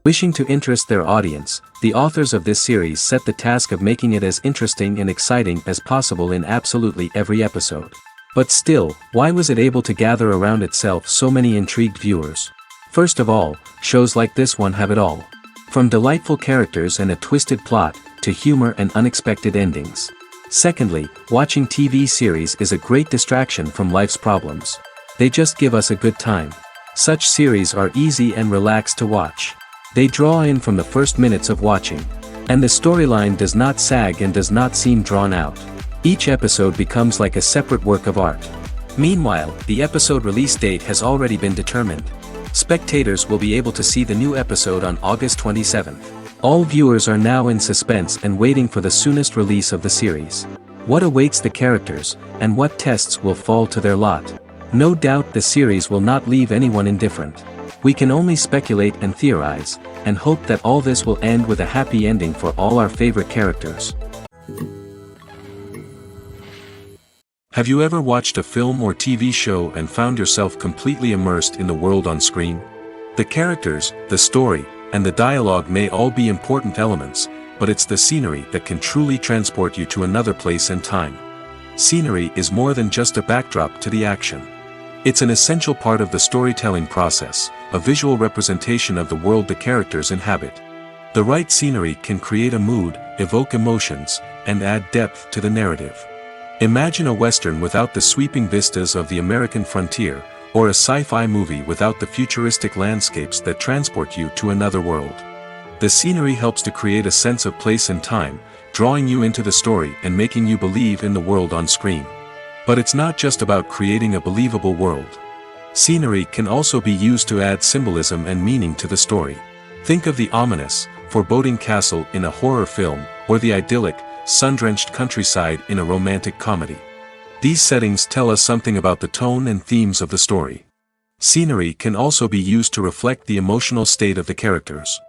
Wishing to interest their audience, the authors of this series set the task of making it as interesting and exciting as possible in absolutely every episode. But still, why was it able to gather around itself so many intrigued viewers? First of all, shows like this one have it all. From delightful characters and a twisted plot, to humor and unexpected endings. Secondly, watching TV series is a great distraction from life's problems. They just give us a good time. Such series are easy and relaxed to watch. They draw in from the first minutes of watching. And the storyline does not sag and does not seem drawn out. Each episode becomes like a separate work of art. Meanwhile, the episode release date has already been determined. Spectators will be able to see the new episode on August 27th. All viewers are now in suspense and waiting for the soonest release of the series. What awaits the characters, and what tests will fall to their lot? No doubt the series will not leave anyone indifferent. We can only speculate and theorize, and hope that all this will end with a happy ending for all our favorite characters. Have you ever watched a film or TV show and found yourself completely immersed in the world on screen? The characters, the story, and the dialogue may all be important elements, but it's the scenery that can truly transport you to another place and time. Scenery is more than just a backdrop to the action. It's an essential part of the storytelling process, a visual representation of the world the characters inhabit. The right scenery can create a mood, evoke emotions, and add depth to the narrative. Imagine a western without the sweeping vistas of the American frontier, or a sci-fi movie without the futuristic landscapes that transport you to another world. The scenery helps to create a sense of place and time, drawing you into the story and making you believe in the world on screen. But it's not just about creating a believable world. Scenery can also be used to add symbolism and meaning to the story. Think of the ominous, foreboding castle in a horror film, or the idyllic, sun-drenched countryside in a romantic comedy. These settings tell us something about the tone and themes of the story. Scenery can also be used to reflect the emotional state of the characters.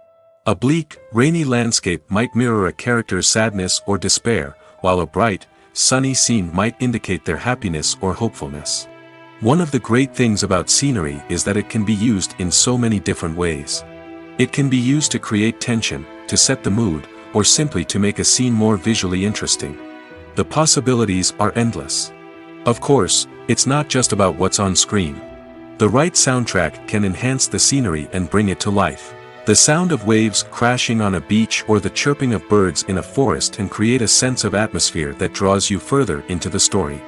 A bleak, rainy landscape might mirror a character's sadness or despair, while a bright, sunny scene might indicate their happiness or hopefulness. One of the great things about scenery is that it can be used in so many different ways. It can be used to create tension, to set the mood, or simply to make a scene more visually interesting. The possibilities are endless. Of course, it's not just about what's on screen. The right soundtrack can enhance the scenery and bring it to life. The sound of waves crashing on a beach or the chirping of birds in a forest can create a sense of atmosphere that draws you further into the story.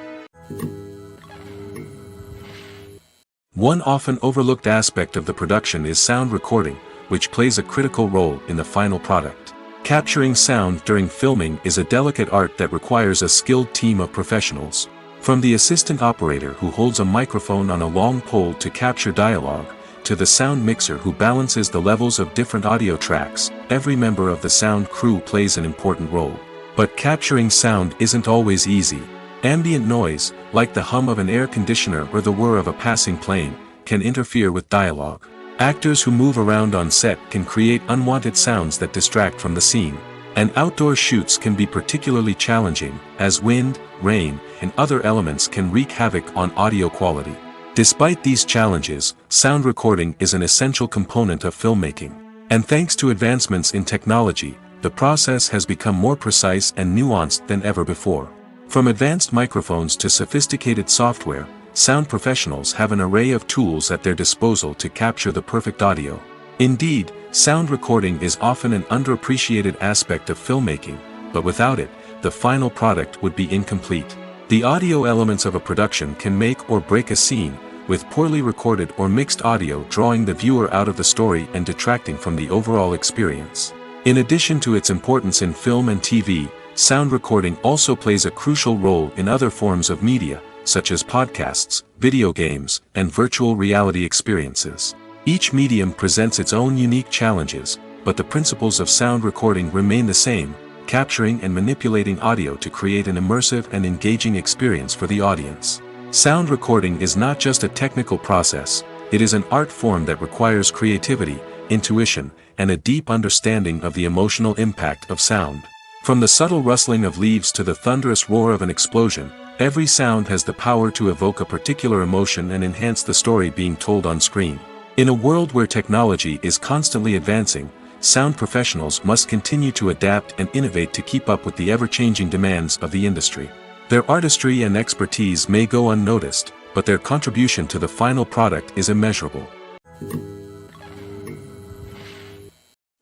One often overlooked aspect of the production is sound recording, which plays a critical role in the final product. Capturing sound during filming is a delicate art that requires a skilled team of professionals. From the assistant operator who holds a microphone on a long pole to capture dialogue, to the sound mixer who balances the levels of different audio tracks, every member of the sound crew plays an important role. But capturing sound isn't always easy. Ambient noise, like the hum of an air conditioner or the whir of a passing plane, can interfere with dialogue. Actors who move around on set can create unwanted sounds that distract from the scene. And outdoor shoots can be particularly challenging, as wind, rain, and other elements can wreak havoc on audio quality. Despite these challenges, sound recording is an essential component of filmmaking. And thanks to advancements in technology, the process has become more precise and nuanced than ever before. From advanced microphones to sophisticated software, sound professionals have an array of tools at their disposal to capture the perfect audio. Indeed, sound recording is often an underappreciated aspect of filmmaking, but without it, the final product would be incomplete. The audio elements of a production can make or break a scene, with poorly recorded or mixed audio drawing the viewer out of the story and detracting from the overall experience. In addition to its importance in film and TV, sound recording also plays a crucial role in other forms of media, such as podcasts, video games, and virtual reality experiences. Each medium presents its own unique challenges, but the principles of sound recording remain the same, capturing and manipulating audio to create an immersive and engaging experience for the audience. Sound recording is not just a technical process, it is an art form that requires creativity, intuition, and a deep understanding of the emotional impact of sound. From the subtle rustling of leaves to the thunderous roar of an explosion, every sound has the power to evoke a particular emotion and enhance the story being told on screen. In a world where technology is constantly advancing, sound professionals must continue to adapt and innovate to keep up with the ever-changing demands of the industry. Their artistry and expertise may go unnoticed, but their contribution to the final product is immeasurable.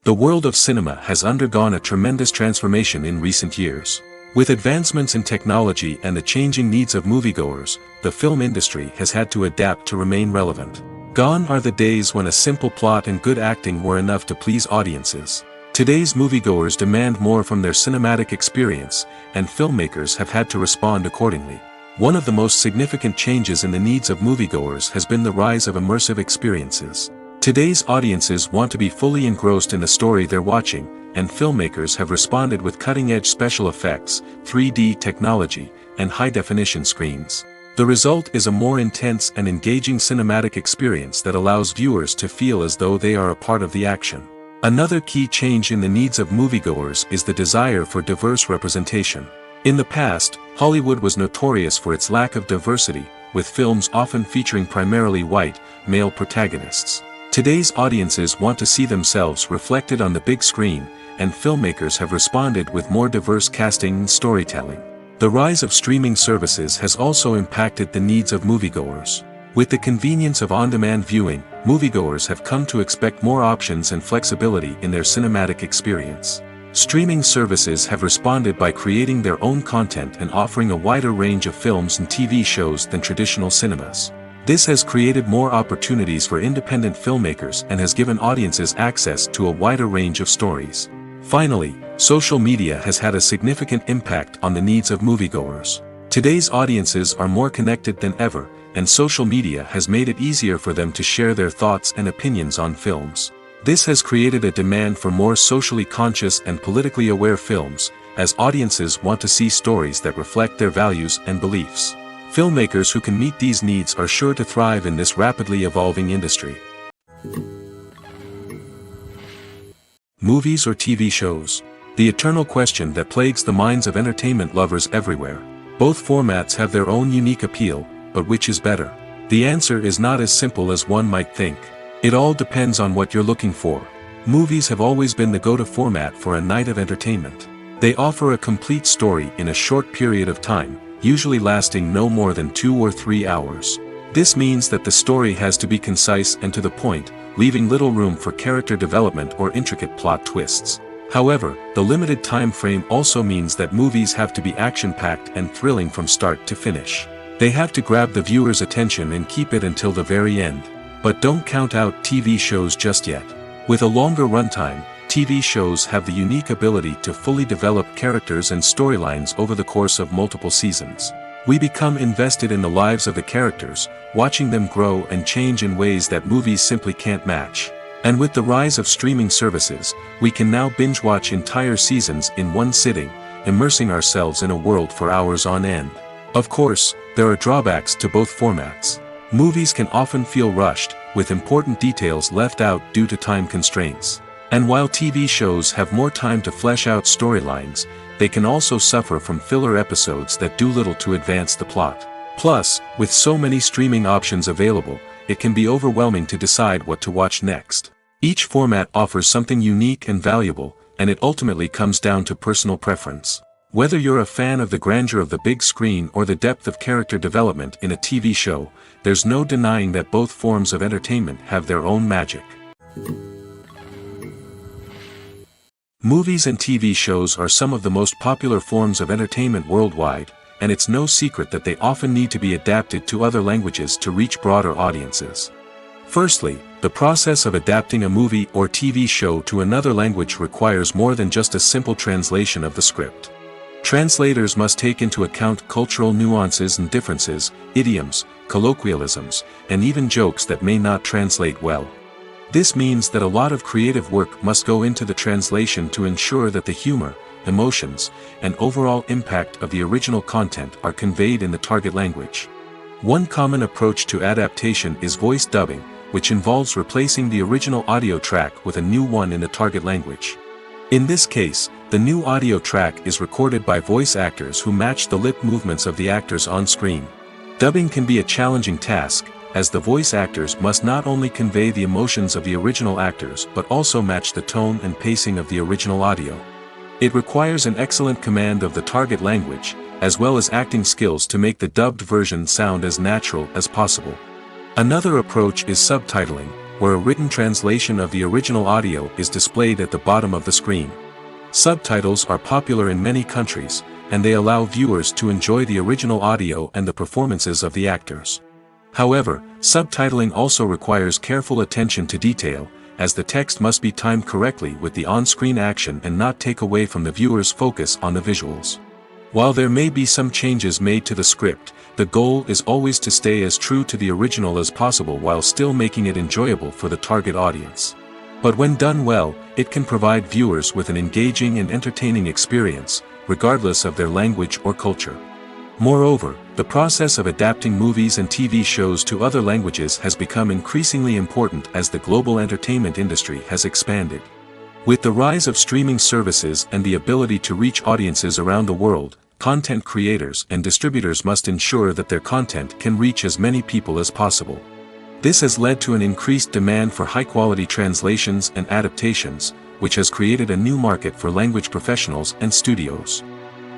The world of cinema has undergone a tremendous transformation in recent years. With advancements in technology and the changing needs of moviegoers, the film industry has had to adapt to remain relevant. Gone are the days when a simple plot and good acting were enough to please audiences. Today's moviegoers demand more from their cinematic experience, and filmmakers have had to respond accordingly. One of the most significant changes in the needs of moviegoers has been the rise of immersive experiences. Today's audiences want to be fully engrossed in the story they're watching, and filmmakers have responded with cutting-edge special effects, 3D technology, and high-definition screens. The result is a more intense and engaging cinematic experience that allows viewers to feel as though they are a part of the action. Another key change in the needs of moviegoers is the desire for diverse representation. In the past, Hollywood was notorious for its lack of diversity, with films often featuring primarily white, male protagonists. Today's audiences want to see themselves reflected on the big screen, and filmmakers have responded with more diverse casting and storytelling. The rise of streaming services has also impacted the needs of moviegoers. With the convenience of on-demand viewing, moviegoers have come to expect more options and flexibility in their cinematic experience. Streaming services have responded by creating their own content and offering a wider range of films and TV shows than traditional cinemas. This has created more opportunities for independent filmmakers and has given audiences access to a wider range of stories. Finally, social media has had a significant impact on the needs of moviegoers. Today's audiences are more connected than ever, and social media has made it easier for them to share their thoughts and opinions on films. This has created a demand for more socially conscious and politically aware films, as audiences want to see stories that reflect their values and beliefs. Filmmakers who can meet these needs are sure to thrive in this rapidly evolving industry. Movies or TV shows? The eternal question that plagues the minds of entertainment lovers everywhere. Both formats have their own unique appeal, but which is better? The answer is not as simple as one might think. It all depends on what you're looking for. Movies have always been the go-to format for a night of entertainment. They offer a complete story in a short period of time, usually lasting no more than 2 or 3 hours. This means that the story has to be concise and to the point, leaving little room for character development or intricate plot twists. However, the limited time frame also means that movies have to be action-packed and thrilling from start to finish. They have to grab the viewer's attention and keep it until the very end. But don't count out TV shows just yet. With a longer runtime, TV shows have the unique ability to fully develop characters and storylines over the course of multiple seasons. We become invested in the lives of the characters, watching them grow and change in ways that movies simply can't match. And with the rise of streaming services, we can now binge-watch entire seasons in one sitting, immersing ourselves in a world for hours on end. Of course, there are drawbacks to both formats. Movies can often feel rushed, with important details left out due to time constraints. And while TV shows have more time to flesh out storylines, they can also suffer from filler episodes that do little to advance the plot. Plus, with so many streaming options available, it can be overwhelming to decide what to watch next. Each format offers something unique and valuable, and it ultimately comes down to personal preference. Whether you're a fan of the grandeur of the big screen or the depth of character development in a TV show, there's no denying that both forms of entertainment have their own magic. Movies and TV shows are some of the most popular forms of entertainment worldwide, and it's no secret that they often need to be adapted to other languages to reach broader audiences. Firstly, the process of adapting a movie or TV show to another language requires more than just a simple translation of the script. Translators must take into account cultural nuances and differences, idioms, colloquialisms, and even jokes that may not translate well. This means that a lot of creative work must go into the translation to ensure that the humor, emotions, and overall impact of the original content are conveyed in the target language. One common approach to adaptation is voice dubbing, which involves replacing the original audio track with a new one in the target language. In this case, the new audio track is recorded by voice actors who match the lip movements of the actors on screen. Dubbing can be a challenging task, as the voice actors must not only convey the emotions of the original actors but also match the tone and pacing of the original audio. It requires an excellent command of the target language, as well as acting skills to make the dubbed version sound as natural as possible. Another approach is subtitling, where a written translation of the original audio is displayed at the bottom of the screen. Subtitles are popular in many countries, and they allow viewers to enjoy the original audio and the performances of the actors. However, subtitling also requires careful attention to detail, as the text must be timed correctly with the on-screen action and not take away from the viewer's focus on the visuals. While there may be some changes made to the script, the goal is always to stay as true to the original as possible while still making it enjoyable for the target audience. But when done well, it can provide viewers with an engaging and entertaining experience, regardless of their language or culture. Moreover, the process of adapting movies and TV shows to other languages has become increasingly important as the global entertainment industry has expanded. With the rise of streaming services and the ability to reach audiences around the world, content creators and distributors must ensure that their content can reach as many people as possible. This has led to an increased demand for high-quality translations and adaptations, which has created a new market for language professionals and studios.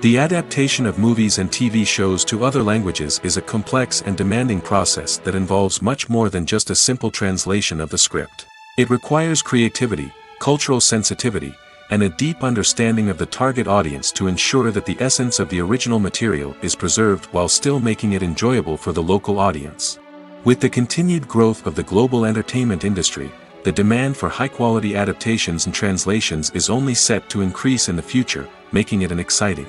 The adaptation of movies and TV shows to other languages is a complex and demanding process that involves much more than just a simple translation of the script. It requires creativity, cultural sensitivity, and a deep understanding of the target audience to ensure that the essence of the original material is preserved while still making it enjoyable for the local audience. With the continued growth of the global entertainment industry, the demand for high-quality adaptations and translations is only set to increase in the future, making it exciting.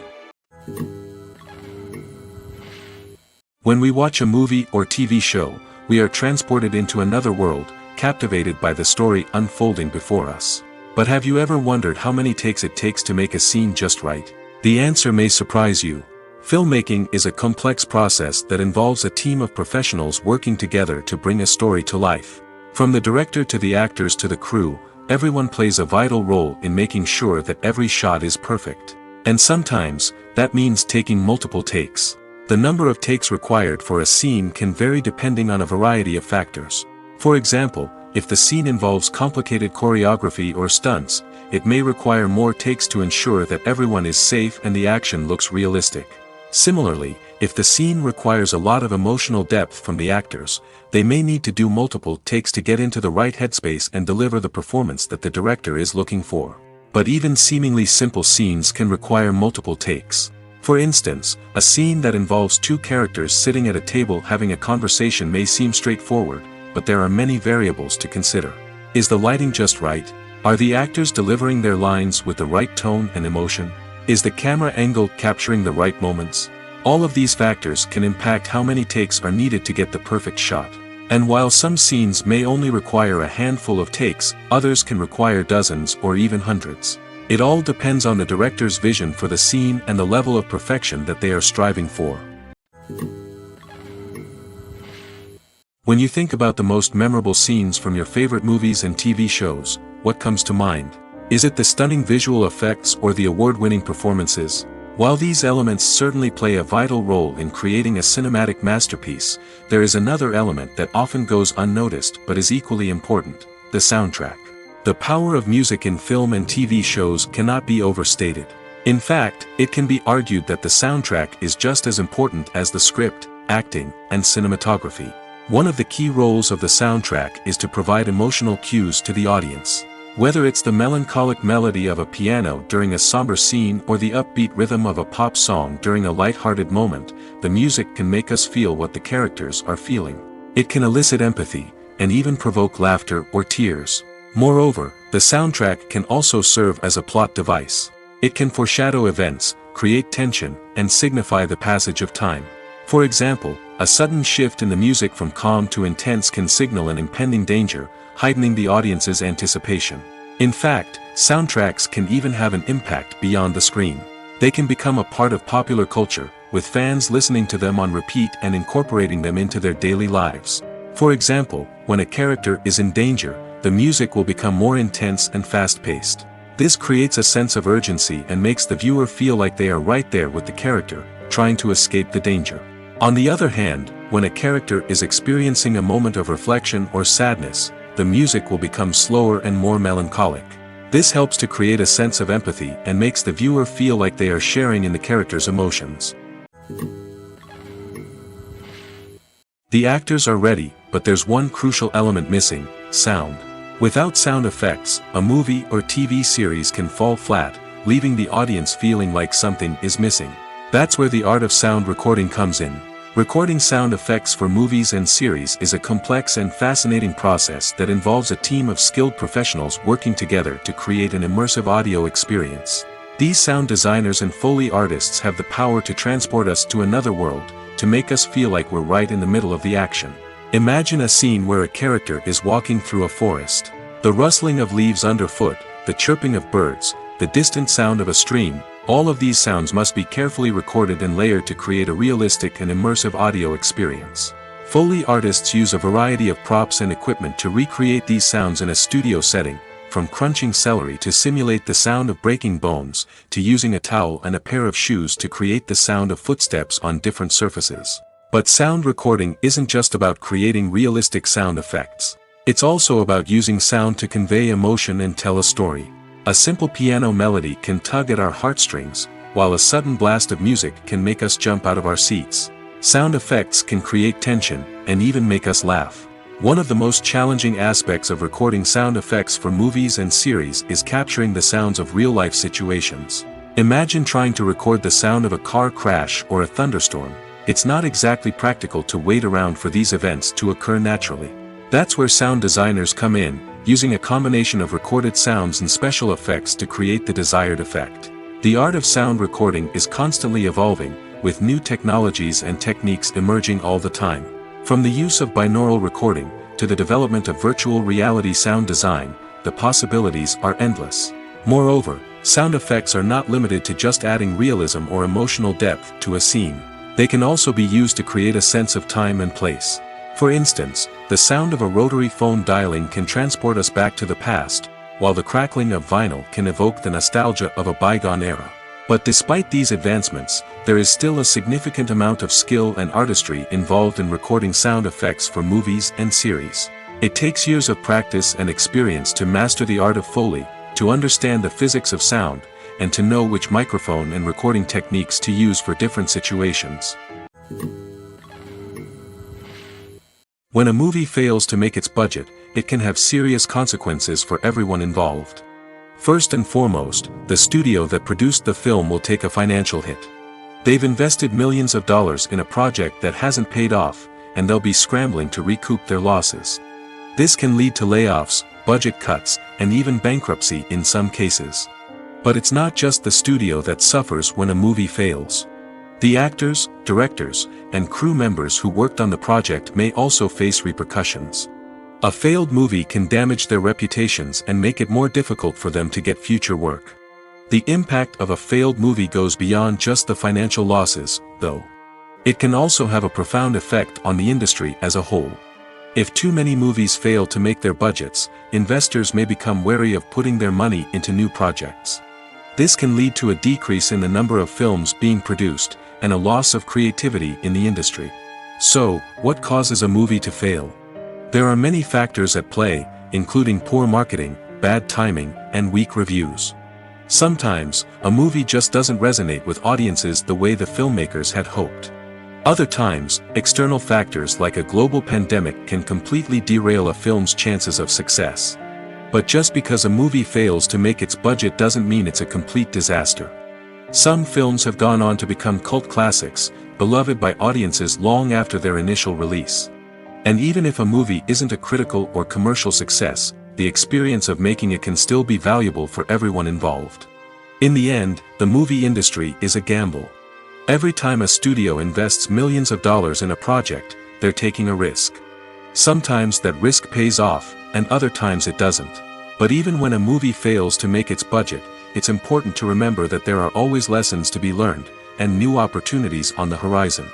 When we watch a movie or TV show, we are transported into another world, captivated by the story unfolding before us. But have you ever wondered how many takes it takes to make a scene just right? The answer may surprise you. Filmmaking is a complex process that involves a team of professionals working together to bring a story to life. From the director to the actors to the crew, everyone plays a vital role in making sure that every shot is perfect. And sometimes, that means taking multiple takes. The number of takes required for a scene can vary depending on a variety of factors. For example, if the scene involves complicated choreography or stunts, it may require more takes to ensure that everyone is safe and the action looks realistic. Similarly, if the scene requires a lot of emotional depth from the actors, they may need to do multiple takes to get into the right headspace and deliver the performance that the director is looking for. But even seemingly simple scenes can require multiple takes. For instance, a scene that involves two characters sitting at a table having a conversation may seem straightforward, but there are many variables to consider. Is the lighting just right? Are the actors delivering their lines with the right tone and emotion? Is the camera angle capturing the right moments? All of these factors can impact how many takes are needed to get the perfect shot. And while some scenes may only require a handful of takes, others can require dozens or even hundreds. It all depends on the director's vision for the scene and the level of perfection that they are striving for. When you think about the most memorable scenes from your favorite movies and TV shows, what comes to mind? Is it the stunning visual effects or the award-winning performances? While these elements certainly play a vital role in creating a cinematic masterpiece, there is another element that often goes unnoticed but is equally important: the soundtrack. The power of music in film and TV shows cannot be overstated. In fact, it can be argued that the soundtrack is just as important as the script, acting, and cinematography. One of the key roles of the soundtrack is to provide emotional cues to the audience. Whether it's the melancholic melody of a piano during a somber scene or the upbeat rhythm of a pop song during a light-hearted moment, the music can make us feel what the characters are feeling. It can elicit empathy, and even provoke laughter or tears. Moreover, the soundtrack can also serve as a plot device. It can foreshadow events, create tension, and signify the passage of time. For example, a sudden shift in the music from calm to intense can signal an impending danger, heightening the audience's anticipation. In fact, soundtracks can even have an impact beyond the screen. They can become a part of popular culture, with fans listening to them on repeat and incorporating them into their daily lives. For example, when a character is in danger, the music will become more intense and fast-paced. This creates a sense of urgency and makes the viewer feel like they are right there with the character, trying to escape the danger. On the other hand, when a character is experiencing a moment of reflection or sadness, the music will become slower and more melancholic. This helps to create a sense of empathy and makes the viewer feel like they are sharing in the character's emotions. The actors are ready, but there's one crucial element missing: sound. Without sound effects, a movie or TV series can fall flat, leaving the audience feeling like something is missing. That's where the art of sound recording comes in. Recording sound effects for movies and series is a complex and fascinating process that involves a team of skilled professionals working together to create an immersive audio experience. These sound designers and Foley artists have the power to transport us to another world, to make us feel like we're right in the middle of the action. Imagine a scene where a character is walking through a forest. The rustling of leaves underfoot, the chirping of birds, the distant sound of a stream, all of these sounds must be carefully recorded and layered to create a realistic and immersive audio experience. Foley artists use a variety of props and equipment to recreate these sounds in a studio setting, from crunching celery to simulate the sound of breaking bones, to using a towel and a pair of shoes to create the sound of footsteps on different surfaces. But sound recording isn't just about creating realistic sound effects. It's also about using sound to convey emotion and tell a story. A simple piano melody can tug at our heartstrings, while a sudden blast of music can make us jump out of our seats. Sound effects can create tension, and even make us laugh. One of the most challenging aspects of recording sound effects for movies and series is capturing the sounds of real-life situations. Imagine trying to record the sound of a car crash or a thunderstorm. It's not exactly practical to wait around for these events to occur naturally. That's where sound designers come in, using a combination of recorded sounds and special effects to create the desired effect. The art of sound recording is constantly evolving, with new technologies and techniques emerging all the time. From the use of binaural recording, to the development of virtual reality sound design, the possibilities are endless. Moreover, sound effects are not limited to just adding realism or emotional depth to a scene. They can also be used to create a sense of time and place. For instance, the sound of a rotary phone dialing can transport us back to the past, while the crackling of vinyl can evoke the nostalgia of a bygone era. But despite these advancements, there is still a significant amount of skill and artistry involved in recording sound effects for movies and series. It takes years of practice and experience to master the art of Foley, to understand the physics of sound, and to know which microphone and recording techniques to use for different situations. When a movie fails to make its budget, it can have serious consequences for everyone involved. First and foremost, the studio that produced the film will take a financial hit. They've invested millions of dollars in a project that hasn't paid off, and they'll be scrambling to recoup their losses. This can lead to layoffs, budget cuts, and even bankruptcy in some cases. But it's not just the studio that suffers when a movie fails. The actors, directors, and crew members who worked on the project may also face repercussions. A failed movie can damage their reputations and make it more difficult for them to get future work. The impact of a failed movie goes beyond just the financial losses, though. It can also have a profound effect on the industry as a whole. If too many movies fail to make their budgets, investors may become wary of putting their money into new projects. This can lead to a decrease in the number of films being produced, and a loss of creativity in the industry. So, what causes a movie to fail? There are many factors at play, including poor marketing, bad timing, and weak reviews. Sometimes, a movie just doesn't resonate with audiences the way the filmmakers had hoped. Other times, external factors like a global pandemic can completely derail a film's chances of success. But just because a movie fails to make its budget doesn't mean it's a complete disaster. Some films have gone on to become cult classics, beloved by audiences long after their initial release. And even if a movie isn't a critical or commercial success, the experience of making it can still be valuable for everyone involved. In the end, the movie industry is a gamble. Every time a studio invests millions of dollars in a project, they're taking a risk. Sometimes that risk pays off, and other times it doesn't. But even when a movie fails to make its budget, it's important to remember that there are always lessons to be learned, and new opportunities on the horizon.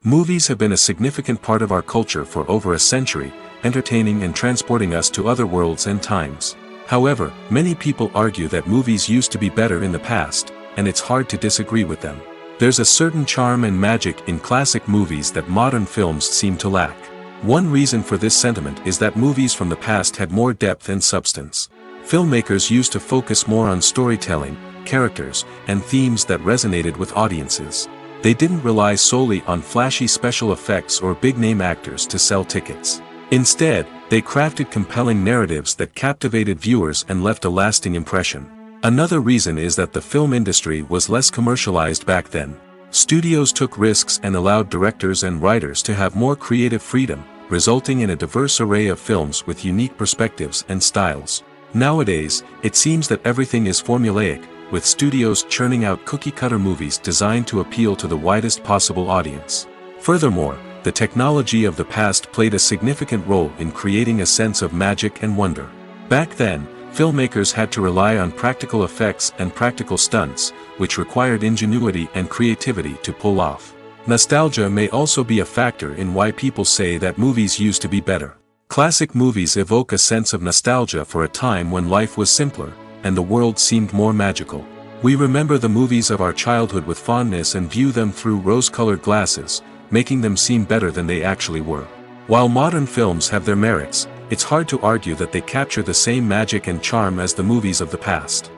Movies have been a significant part of our culture for over a century, entertaining and transporting us to other worlds and times. However, many people argue that movies used to be better in the past, and it's hard to disagree with them. There's a certain charm and magic in classic movies that modern films seem to lack. One reason for this sentiment is that movies from the past had more depth and substance. Filmmakers used to focus more on storytelling, characters, and themes that resonated with audiences. They didn't rely solely on flashy special effects or big-name actors to sell tickets. Instead, they crafted compelling narratives that captivated viewers and left a lasting impression. Another reason is that the film industry was less commercialized back then. Studios took risks and allowed directors and writers to have more creative freedom, resulting in a diverse array of films with unique perspectives and styles. Nowadays, it seems that everything is formulaic, with studios churning out cookie-cutter movies designed to appeal to the widest possible audience. Furthermore, the technology of the past played a significant role in creating a sense of magic and wonder. Back then, filmmakers had to rely on practical effects and practical stunts, which required ingenuity and creativity to pull off. Nostalgia may also be a factor in why people say that movies used to be better. Classic movies evoke a sense of nostalgia for a time when life was simpler, and the world seemed more magical. We remember the movies of our childhood with fondness and view them through rose-colored glasses, making them seem better than they actually were. While modern films have their merits, it's hard to argue that they capture the same magic and charm as the movies of the past.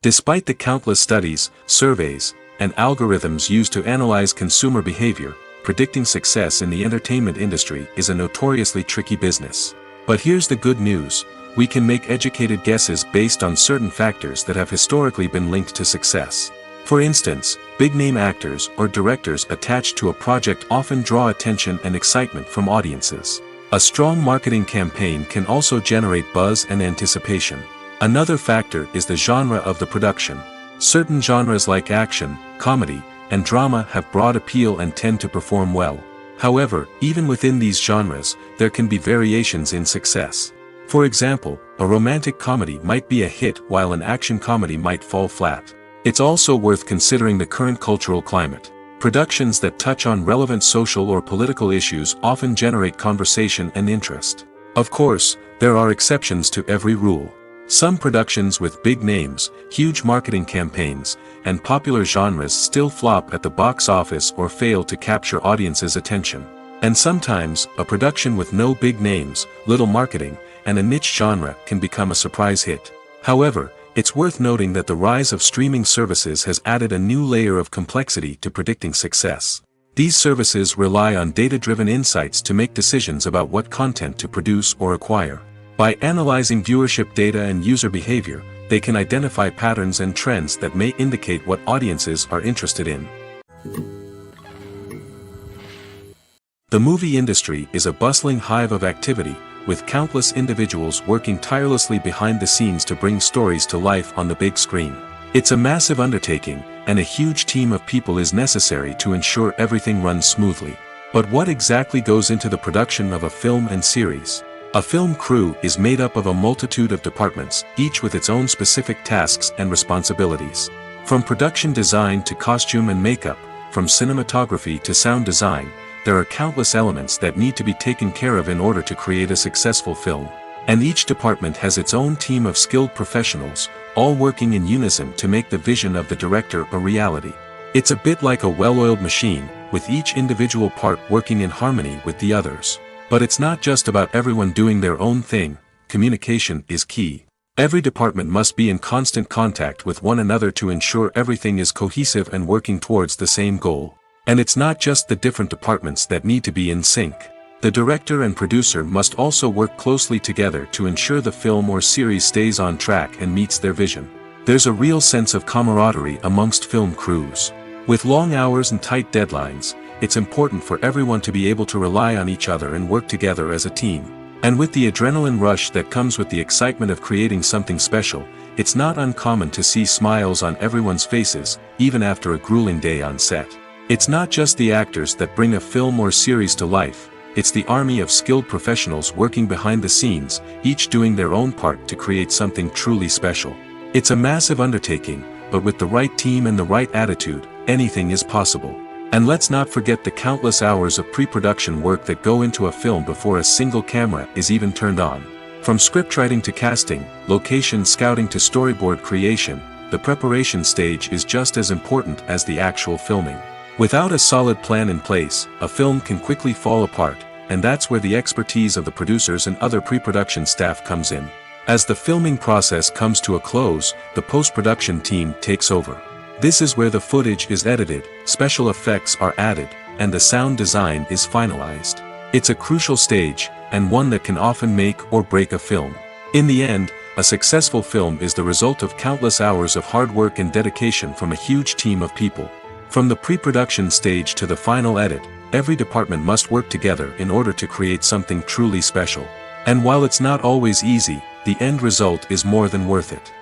Despite the countless studies, surveys, and algorithms used to analyze consumer behavior, predicting success in the entertainment industry is a notoriously tricky business. But here's the good news: we can make educated guesses based on certain factors that have historically been linked to success. For instance, big-name actors or directors attached to a project often draw attention and excitement from audiences. A strong marketing campaign can also generate buzz and anticipation. Another factor is the genre of the production. Certain genres like action, comedy, and drama have broad appeal and tend to perform well. However, even within these genres, there can be variations in success. For example, a romantic comedy might be a hit while an action comedy might fall flat. It's also worth considering the current cultural climate. Productions that touch on relevant social or political issues often generate conversation and interest. Of course, there are exceptions to every rule. Some productions with big names, huge marketing campaigns, and popular genres still flop at the box office or fail to capture audiences' attention. And sometimes, a production with no big names, little marketing, and a niche genre can become a surprise hit. However, it's worth noting that the rise of streaming services has added a new layer of complexity to predicting success. These services rely on data-driven insights to make decisions about what content to produce or acquire. By analyzing viewership data and user behavior, they can identify patterns and trends that may indicate what audiences are interested in. The movie industry is a bustling hive of activity, with countless individuals working tirelessly behind the scenes to bring stories to life on the big screen. It's a massive undertaking, and a huge team of people is necessary to ensure everything runs smoothly. But what exactly goes into the production of a film and series? A film crew is made up of a multitude of departments, each with its own specific tasks and responsibilities. From production design to costume and makeup, from cinematography to sound design, there are countless elements that need to be taken care of in order to create a successful film. And each department has its own team of skilled professionals, all working in unison to make the vision of the director a reality. It's a bit like a well-oiled machine, with each individual part working in harmony with the others. But it's not just about everyone doing their own thing. Communication is key. Every department must be in constant contact with one another to ensure everything is cohesive and working towards the same goal. And it's not just the different departments that need to be in sync. The director and producer must also work closely together to ensure the film or series stays on track and meets their vision. There's a real sense of camaraderie amongst film crews. With long hours and tight deadlines, it's important for everyone to be able to rely on each other and work together as a team. And with the adrenaline rush that comes with the excitement of creating something special, it's not uncommon to see smiles on everyone's faces, even after a grueling day on set. It's not just the actors that bring a film or series to life, it's the army of skilled professionals working behind the scenes, each doing their own part to create something truly special. It's a massive undertaking, but with the right team and the right attitude, anything is possible. And let's not forget the countless hours of pre-production work that go into a film before a single camera is even turned on. From scriptwriting to casting, location scouting to storyboard creation, the preparation stage is just as important as the actual filming. Without a solid plan in place, a film can quickly fall apart, and that's where the expertise of the producers and other pre-production staff comes in. As the filming process comes to a close, the post-production team takes over. This is where the footage is edited, special effects are added, and the sound design is finalized. It's a crucial stage, and one that can often make or break a film. In the end, a successful film is the result of countless hours of hard work and dedication from a huge team of people. From the pre-production stage to the final edit, every department must work together in order to create something truly special. And while it's not always easy, the end result is more than worth it.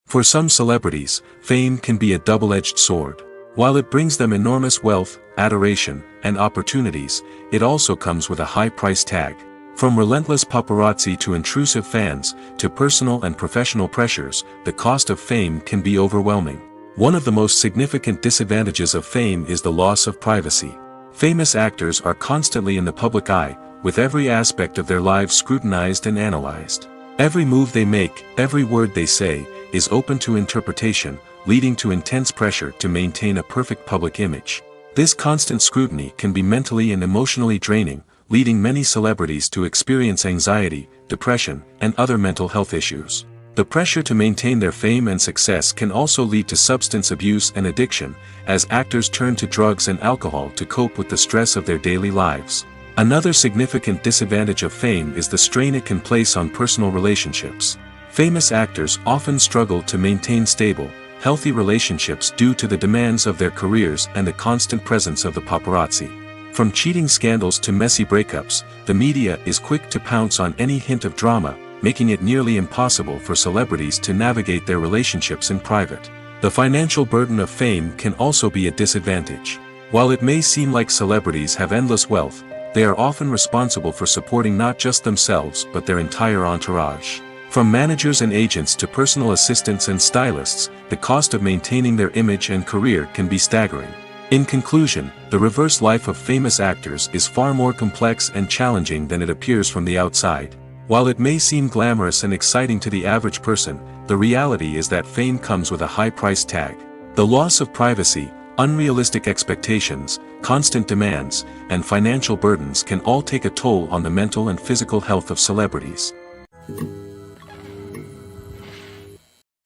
For some celebrities, fame can be a double-edged sword. While it brings them enormous wealth, adoration, and opportunities, it also comes with a high price tag. From relentless paparazzi to intrusive fans, to personal and professional pressures, the cost of fame can be overwhelming. One of the most significant disadvantages of fame is the loss of privacy. Famous actors are constantly in the public eye, with every aspect of their lives scrutinized and analyzed. Every move they make, every word they say, is open to interpretation, leading to intense pressure to maintain a perfect public image. This constant scrutiny can be mentally and emotionally draining, leading many celebrities to experience anxiety, depression, and other mental health issues. The pressure to maintain their fame and success can also lead to substance abuse and addiction, as actors turn to drugs and alcohol to cope with the stress of their daily lives. Another significant disadvantage of fame is the strain it can place on personal relationships. Famous actors often struggle to maintain stable, healthy relationships due to the demands of their careers and the constant presence of the paparazzi. From cheating scandals to messy breakups, the media is quick to pounce on any hint of drama, making it nearly impossible for celebrities to navigate their relationships in private. The financial burden of fame can also be a disadvantage. While it may seem like celebrities have endless wealth, they are often responsible for supporting not just themselves but their entire entourage. From managers and agents to personal assistants and stylists, the cost of maintaining their image and career can be staggering. In conclusion, the reverse life of famous actors is far more complex and challenging than it appears from the outside. While it may seem glamorous and exciting to the average person, the reality is that fame comes with a high price tag. The loss of privacy, unrealistic expectations, constant demands, and financial burdens can all take a toll on the mental and physical health of celebrities.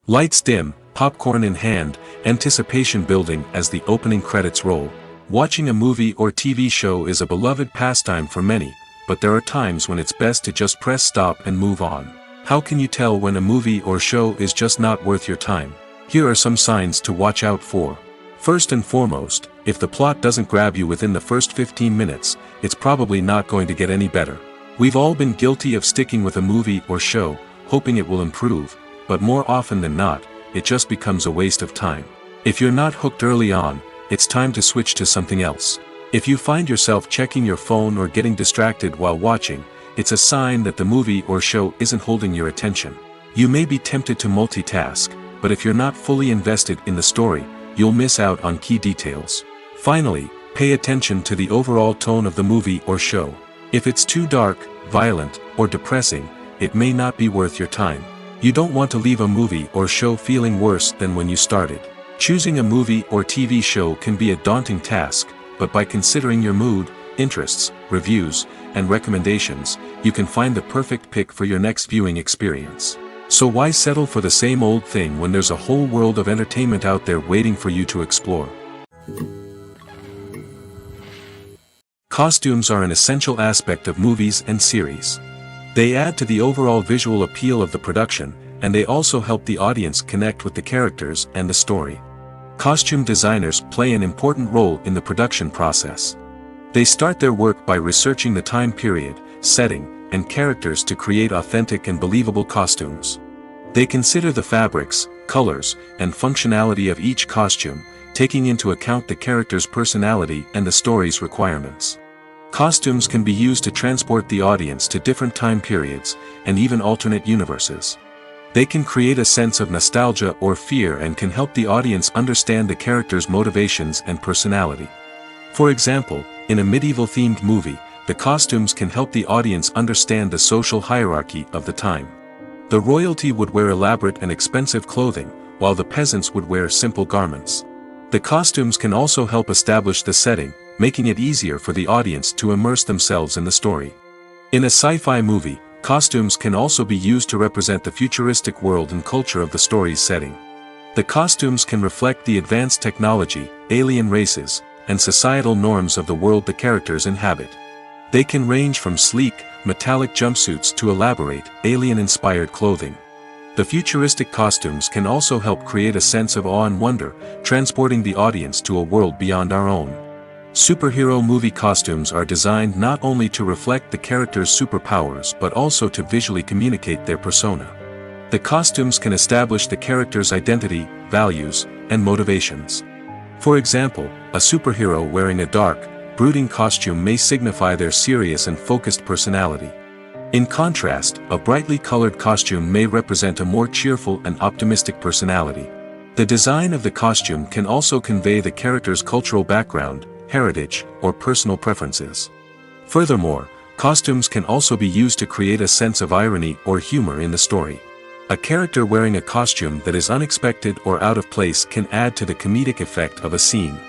Lights dim, popcorn in hand, anticipation building as the opening credits roll. Watching a movie or TV show is a beloved pastime for many, but there are times when it's best to just press stop and move on. How can you tell when a movie or show is just not worth your time? Here are some signs to watch out for. First and foremost, if the plot doesn't grab you within the first 15 minutes, it's probably not going to get any better. We've all been guilty of sticking with a movie or show, hoping it will improve, but more often than not, it just becomes a waste of time. If you're not hooked early on, it's time to switch to something else. If you find yourself checking your phone or getting distracted while watching, it's a sign that the movie or show isn't holding your attention. You may be tempted to multitask, but if you're not fully invested in the story, you'll miss out on key details. Finally, pay attention to the overall tone of the movie or show. If it's too dark, violent, or depressing, it may not be worth your time. You don't want to leave a movie or show feeling worse than when you started. Choosing a movie or TV show can be a daunting task, but by considering your mood, interests, reviews, and recommendations, you can find the perfect pick for your next viewing experience. So why settle for the same old thing when there's a whole world of entertainment out there waiting for you to explore? Costumes are an essential aspect of movies and series. They add to the overall visual appeal of the production, and they also help the audience connect with the characters and the story. Costume designers play an important role in the production process. They start their work by researching the time period, setting, and characters to create authentic and believable costumes. They consider the fabrics, colors, and functionality of each costume, taking into account the character's personality and the story's requirements. Costumes can be used to transport the audience to different time periods, and even alternate universes. They can create a sense of nostalgia or fear and can help the audience understand the character's motivations and personality. For example, in a medieval-themed movie, the costumes can help the audience understand the social hierarchy of the time. The royalty would wear elaborate and expensive clothing, while the peasants would wear simple garments. The costumes can also help establish the setting, making it easier for the audience to immerse themselves in the story. In a sci-fi movie, costumes can also be used to represent the futuristic world and culture of the story's setting. The costumes can reflect the advanced technology, alien races, and societal norms of the world the characters inhabit. They can range from sleek, metallic jumpsuits to elaborate, alien-inspired clothing. The futuristic costumes can also help create a sense of awe and wonder, transporting the audience to a world beyond our own. Superhero movie costumes are designed not only to reflect the character's superpowers but also to visually communicate their persona. The costumes can establish the character's identity, values, and motivations. For example, a superhero wearing a dark, brooding costume may signify their serious and focused personality. In contrast, a brightly colored costume may represent a more cheerful and optimistic personality. The design of the costume can also convey the character's cultural background, heritage, or personal preferences. Furthermore, costumes can also be used to create a sense of irony or humor in the story. A character wearing a costume that is unexpected or out of place can add to the comedic effect of a scene.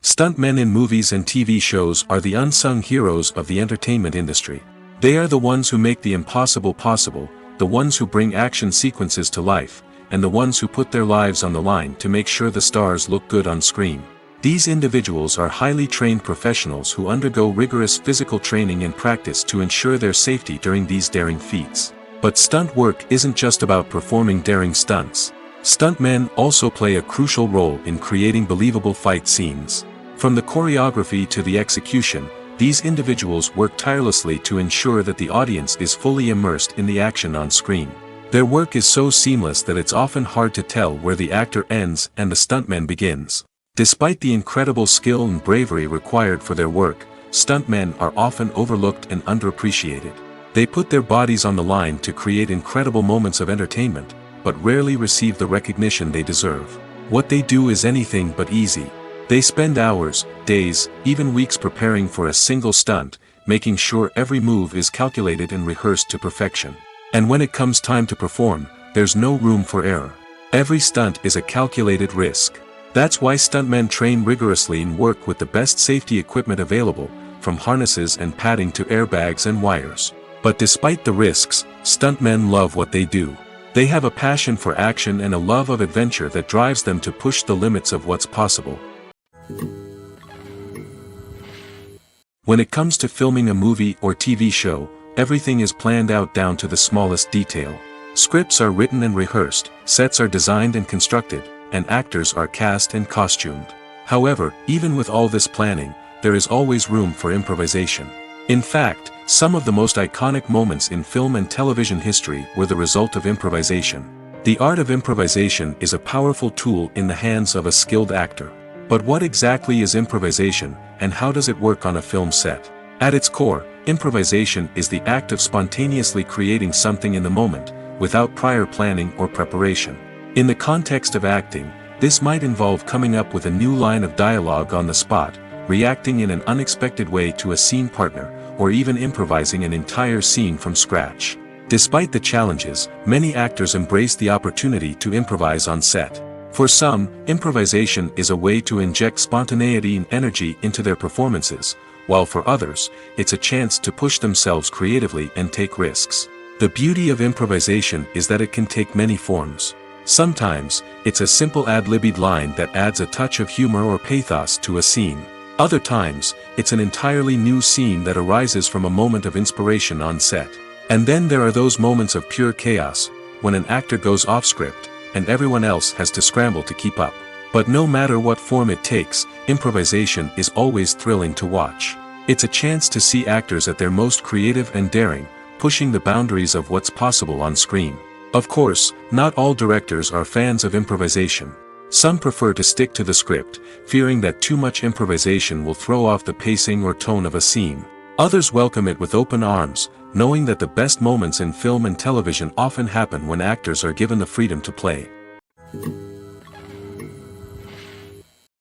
Stuntmen in movies and TV shows are the unsung heroes of the entertainment industry. They are the ones who make the impossible possible, the ones who bring action sequences to life, and the ones who put their lives on the line to make sure the stars look good on screen. These individuals are highly trained professionals who undergo rigorous physical training and practice to ensure their safety during these daring feats. But stunt work isn't just about performing daring stunts. Stuntmen also play a crucial role in creating believable fight scenes. From the choreography to the execution, these individuals work tirelessly to ensure that the audience is fully immersed in the action on screen. Their work is so seamless that it's often hard to tell where the actor ends and the stuntman begins. Despite the incredible skill and bravery required for their work, stuntmen are often overlooked and underappreciated. They put their bodies on the line to create incredible moments of entertainment, but rarely receive the recognition they deserve. What they do is anything but easy. They spend hours, days, even weeks preparing for a single stunt, making sure every move is calculated and rehearsed to perfection. And when it comes time to perform, there's no room for error. Every stunt is a calculated risk. That's why stuntmen train rigorously and work with the best safety equipment available, from harnesses and padding to airbags and wires. But despite the risks, stuntmen love what they do. They have a passion for action and a love of adventure that drives them to push the limits of what's possible. When it comes to filming a movie or TV show, everything is planned out down to the smallest detail. Scripts are written and rehearsed, sets are designed and constructed, and actors are cast and costumed. However, even with all this planning, there is always room for improvisation. In fact, some of the most iconic moments in film and television history were the result of improvisation. The art of improvisation is a powerful tool in the hands of a skilled actor. But what exactly is improvisation, and how does it work on a film set? At its core, improvisation is the act of spontaneously creating something in the moment, without prior planning or preparation. In the context of acting, this might involve coming up with a new line of dialogue on the spot, reacting in an unexpected way to a scene partner, or even improvising an entire scene from scratch. Despite the challenges, many actors embrace the opportunity to improvise on set. For some, improvisation is a way to inject spontaneity and energy into their performances, while for others, it's a chance to push themselves creatively and take risks. The beauty of improvisation is that it can take many forms. Sometimes, it's a simple ad-libbed line that adds a touch of humor or pathos to a scene. Other times, it's an entirely new scene that arises from a moment of inspiration on set. And then there are those moments of pure chaos, when an actor goes off script, and everyone else has to scramble to keep up. But no matter what form it takes, improvisation is always thrilling to watch. It's a chance to see actors at their most creative and daring, pushing the boundaries of what's possible on screen. Of course, not all directors are fans of improvisation. Some prefer to stick to the script, fearing that too much improvisation will throw off the pacing or tone of a scene. Others welcome it with open arms, knowing that the best moments in film and television often happen when actors are given the freedom to play.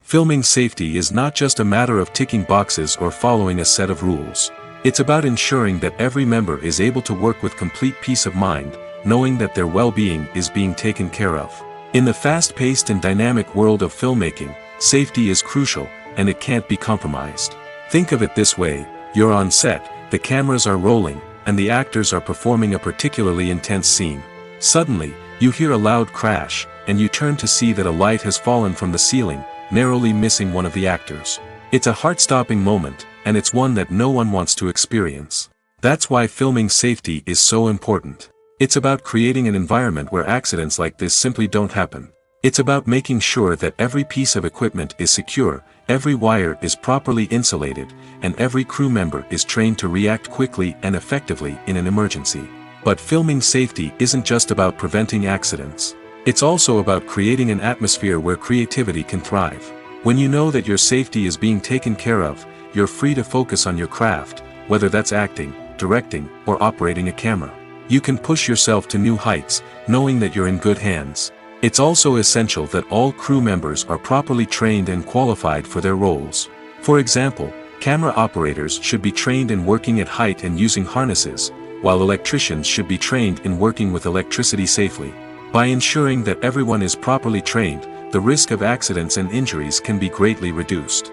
Filming safety is not just a matter of ticking boxes or following a set of rules. It's about ensuring that every member is able to work with complete peace of mind, knowing that their well-being is being taken care of. In the fast-paced and dynamic world of filmmaking, safety is crucial, and it can't be compromised. Think of it this way: you're on set, the cameras are rolling, and the actors are performing a particularly intense scene. Suddenly, you hear a loud crash, and you turn to see that a light has fallen from the ceiling, narrowly missing one of the actors. It's a heart-stopping moment, and it's one that no one wants to experience. That's why filming safety is so important. It's about creating an environment where accidents like this simply don't happen. It's about making sure that every piece of equipment is secure, every wire is properly insulated, and every crew member is trained to react quickly and effectively in an emergency. But filming safety isn't just about preventing accidents. It's also about creating an atmosphere where creativity can thrive. When you know that your safety is being taken care of, you're free to focus on your craft, whether that's acting, directing, or operating a camera. You can push yourself to new heights, knowing that you're in good hands. It's also essential that all crew members are properly trained and qualified for their roles. For example, camera operators should be trained in working at height and using harnesses, while electricians should be trained in working with electricity safely. By ensuring that everyone is properly trained, the risk of accidents and injuries can be greatly reduced.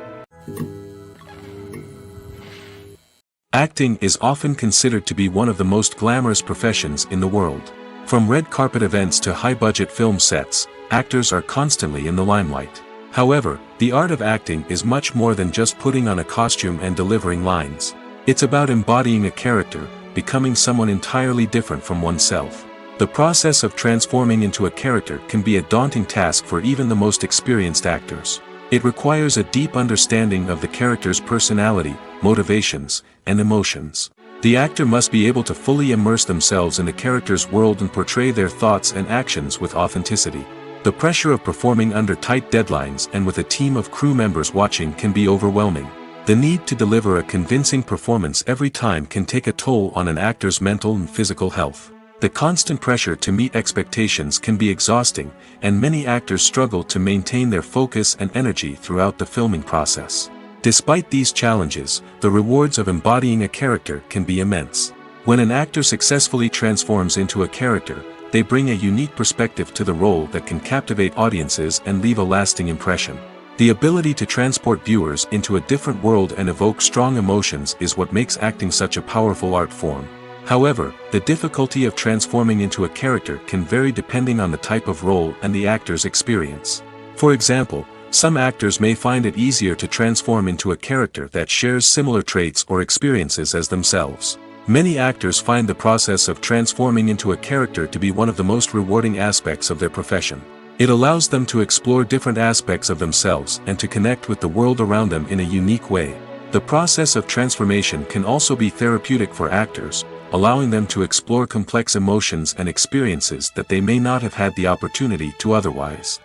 Acting is often considered to be one of the most glamorous professions in the world. From red carpet events to high-budget film sets, actors are constantly in the limelight. However, the art of acting is much more than just putting on a costume and delivering lines. It's about embodying a character, becoming someone entirely different from oneself. The process of transforming into a character can be a daunting task for even the most experienced actors. It requires a deep understanding of the character's personality, motivations, and emotions. The actor must be able to fully immerse themselves in the character's world and portray their thoughts and actions with authenticity. The pressure of performing under tight deadlines and with a team of crew members watching can be overwhelming. The need to deliver a convincing performance every time can take a toll on an actor's mental and physical health. The constant pressure to meet expectations can be exhausting, and many actors struggle to maintain their focus and energy throughout the filming process. Despite these challenges, the rewards of embodying a character can be immense. When an actor successfully transforms into a character, they bring a unique perspective to the role that can captivate audiences and leave a lasting impression. The ability to transport viewers into a different world and evoke strong emotions is what makes acting such a powerful art form. However, the difficulty of transforming into a character can vary depending on the type of role and the actor's experience. For example, some actors may find it easier to transform into a character that shares similar traits or experiences as themselves. Many actors find the process of transforming into a character to be one of the most rewarding aspects of their profession. It allows them to explore different aspects of themselves and to connect with the world around them in a unique way. The process of transformation can also be therapeutic for actors, allowing them to explore complex emotions and experiences that they may not have had the opportunity to otherwise.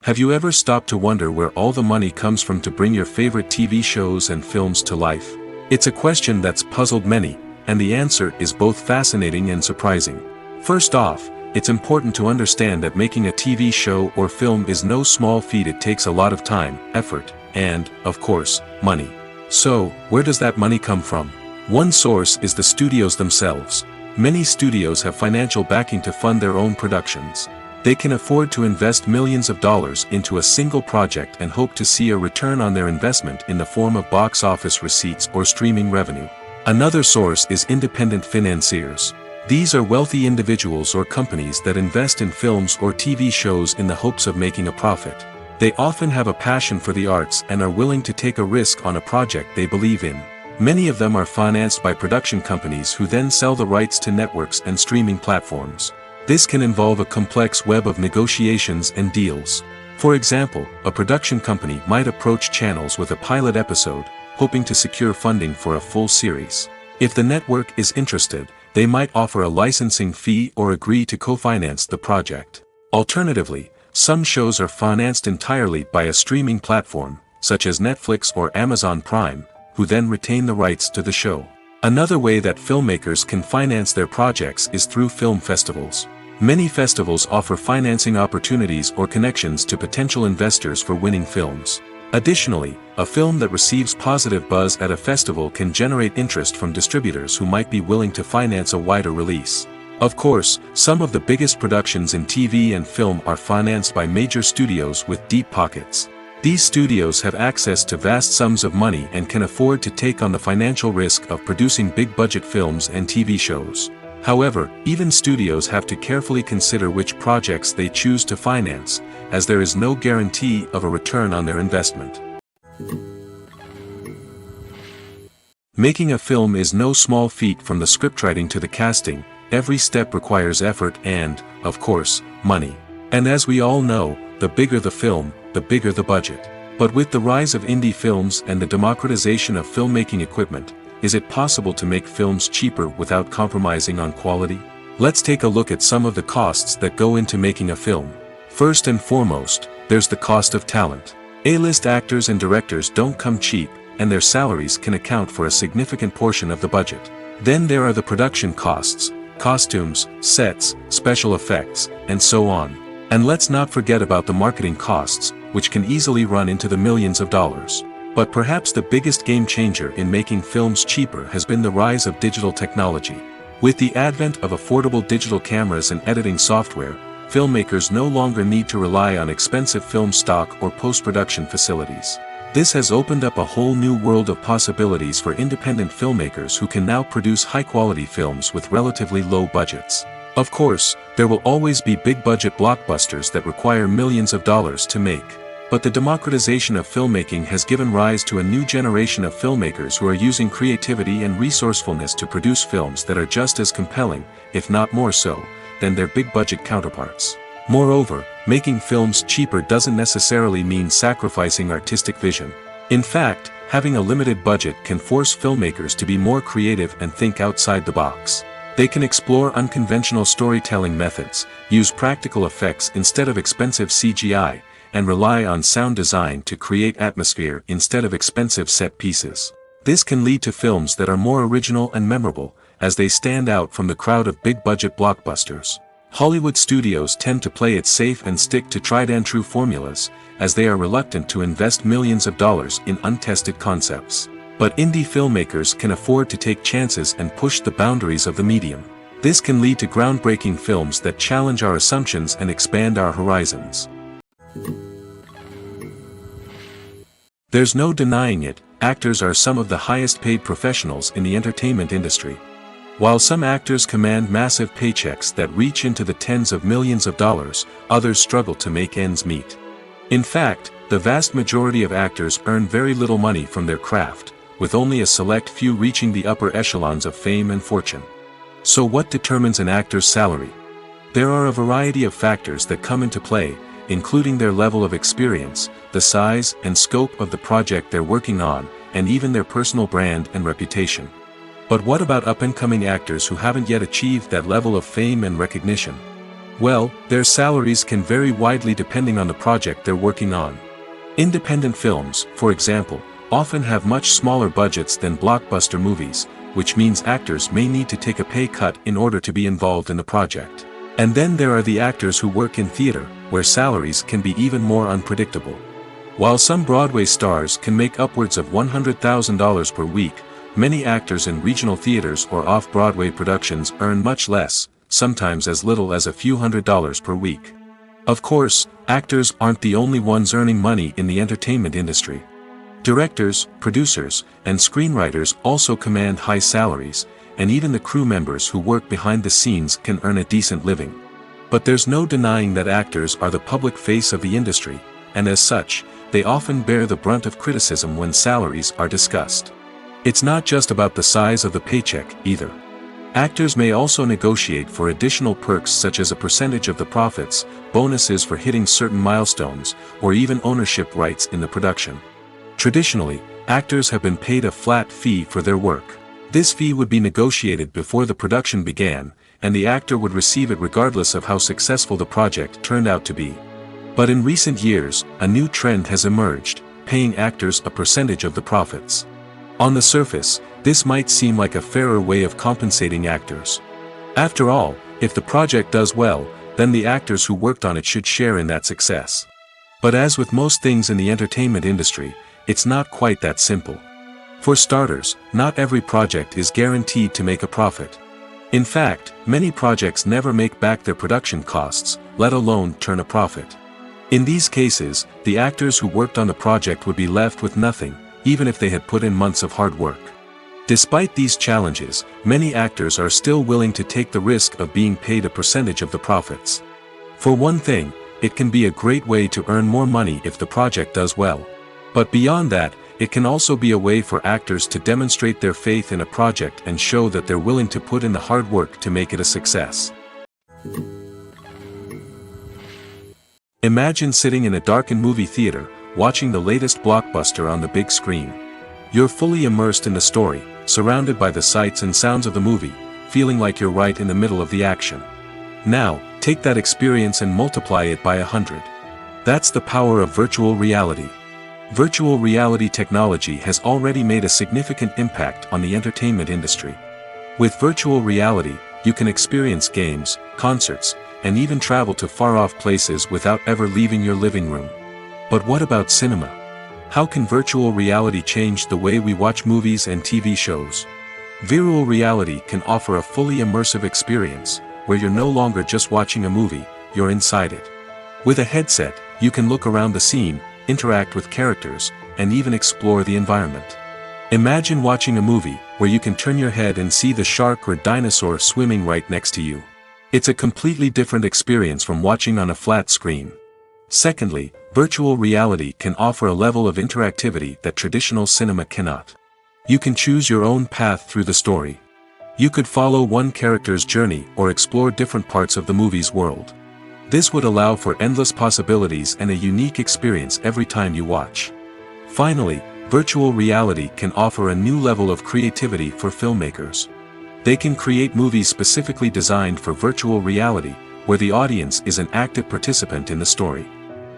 Have you ever stopped to wonder where all the money comes from to bring your favorite TV shows and films to life? It's a question that's puzzled many, and the answer is both fascinating and surprising. First off, it's important to understand that making a TV show or film is no small feat. It takes a lot of time, effort, and, of course, money. So, where does that money come from? One source is the studios themselves. Many studios have financial backing to fund their own productions. They can afford to invest millions of dollars into a single project and hope to see a return on their investment in the form of box office receipts or streaming revenue. Another source is independent financiers. These are wealthy individuals or companies that invest in films or TV shows in the hopes of making a profit. They often have a passion for the arts and are willing to take a risk on a project they believe in. Many of them are financed by production companies who then sell the rights to networks and streaming platforms. This can involve a complex web of negotiations and deals. For example, a production company might approach channels with a pilot episode, hoping to secure funding for a full series. If the network is interested, they might offer a licensing fee or agree to co-finance the project. Alternatively, some shows are financed entirely by a streaming platform, such as Netflix or Amazon Prime, who then retain the rights to the show. Another way that filmmakers can finance their projects is through film festivals. Many festivals offer financing opportunities or connections to potential investors for winning films. Additionally, a film that receives positive buzz at a festival can generate interest from distributors who might be willing to finance a wider release. Of course, some of the biggest productions in TV and film are financed by major studios with deep pockets. These studios have access to vast sums of money and can afford to take on the financial risk of producing big-budget films and TV shows. However, even studios have to carefully consider which projects they choose to finance, as there is no guarantee of a return on their investment. Making a film is no small feat. From the scriptwriting to the casting, every step requires effort and, of course, money. And as we all know, the bigger the film, the bigger the budget. But with the rise of indie films and the democratization of filmmaking equipment, is it possible to make films cheaper without compromising on quality? Let's take a look at some of the costs that go into making a film. First and foremost, there's the cost of talent. A-list actors and directors don't come cheap, and their salaries can account for a significant portion of the budget. Then there are the production costs, costumes, sets, special effects, and so on. And let's not forget about the marketing costs, which can easily run into the millions of dollars. But perhaps the biggest game changer in making films cheaper has been the rise of digital technology. With the advent of affordable digital cameras and editing software, filmmakers no longer need to rely on expensive film stock or post-production facilities. This has opened up a whole new world of possibilities for independent filmmakers who can now produce high-quality films with relatively low budgets. Of course, there will always be big-budget blockbusters that require millions of dollars to make. But the democratization of filmmaking has given rise to a new generation of filmmakers who are using creativity and resourcefulness to produce films that are just as compelling, if not more so, than their big-budget counterparts. Moreover, making films cheaper doesn't necessarily mean sacrificing artistic vision. In fact, having a limited budget can force filmmakers to be more creative and think outside the box. They can explore unconventional storytelling methods, use practical effects instead of expensive CGI, and rely on sound design to create atmosphere instead of expensive set pieces. This can lead to films that are more original and memorable, as they stand out from the crowd of big-budget blockbusters. Hollywood studios tend to play it safe and stick to tried-and-true formulas, as they are reluctant to invest millions of dollars in untested concepts. But indie filmmakers can afford to take chances and push the boundaries of the medium. This can lead to groundbreaking films that challenge our assumptions and expand our horizons. There's no denying it, actors are some of the highest-paid professionals in the entertainment industry. While some actors command massive paychecks that reach into the tens of millions of dollars, others struggle to make ends meet. In fact, the vast majority of actors earn very little money from their craft, with only a select few reaching the upper echelons of fame and fortune. So what determines an actor's salary? There are a variety of factors that come into play, including their level of experience, the size and scope of the project they're working on, and even their personal brand and reputation. But what about up-and-coming actors who haven't yet achieved that level of fame and recognition? Well, their salaries can vary widely depending on the project they're working on. Independent films, for example, often have much smaller budgets than blockbuster movies, which means actors may need to take a pay cut in order to be involved in the project. And then there are the actors who work in theater, where salaries can be even more unpredictable. While some Broadway stars can make upwards of $100,000 per week, many actors in regional theaters or off-Broadway productions earn much less, sometimes as little as a few $100s per week. Of course, actors aren't the only ones earning money in the entertainment industry. Directors, producers, and screenwriters also command high salaries, and even the crew members who work behind the scenes can earn a decent living. But there's no denying that actors are the public face of the industry, and as such, they often bear the brunt of criticism when salaries are discussed. It's not just about the size of the paycheck, either. Actors may also negotiate for additional perks such as a percentage of the profits, bonuses for hitting certain milestones, or even ownership rights in the production. Traditionally, actors have been paid a flat fee for their work. This fee would be negotiated before the production began, and the actor would receive it regardless of how successful the project turned out to be. But in recent years, a new trend has emerged, paying actors a percentage of the profits. On the surface, this might seem like a fairer way of compensating actors. After all, if the project does well, then the actors who worked on it should share in that success. But as with most things in the entertainment industry, it's not quite that simple. For starters, not every project is guaranteed to make a profit. In fact, many projects never make back their production costs, let alone turn a profit. In these cases, the actors who worked on the project would be left with nothing, even if they had put in months of hard work. Despite these challenges, many actors are still willing to take the risk of being paid a percentage of the profits. For one thing, it can be a great way to earn more money if the project does well. But beyond that, it can also be a way for actors to demonstrate their faith in a project and show that they're willing to put in the hard work to make it a success. Imagine sitting in a darkened movie theater, watching the latest blockbuster on the big screen. You're fully immersed in the story, surrounded by the sights and sounds of the movie, feeling like you're right in the middle of the action. Now, take that experience and multiply it by 100. That's the power of virtual reality. Virtual reality technology has already made a significant impact on the entertainment industry. With virtual reality, you can experience games, concerts, and even travel to far-off places without ever leaving your living room. But what about cinema? How can virtual reality change the way we watch movies and TV shows? Virtual reality can offer a fully immersive experience, where you're no longer just watching a movie, you're inside it. With a headset, you can look around the scene, interact with characters, and even explore the environment. Imagine watching a movie where you can turn your head and see the shark or dinosaur swimming right next to you. It's a completely different experience from watching on a flat screen. Secondly, virtual reality can offer a level of interactivity that traditional cinema cannot. You can choose your own path through the story. You could follow one character's journey or explore different parts of the movie's world. This would allow for endless possibilities and a unique experience every time you watch. Finally, virtual reality can offer a new level of creativity for filmmakers. They can create movies specifically designed for virtual reality, where the audience is an active participant in the story.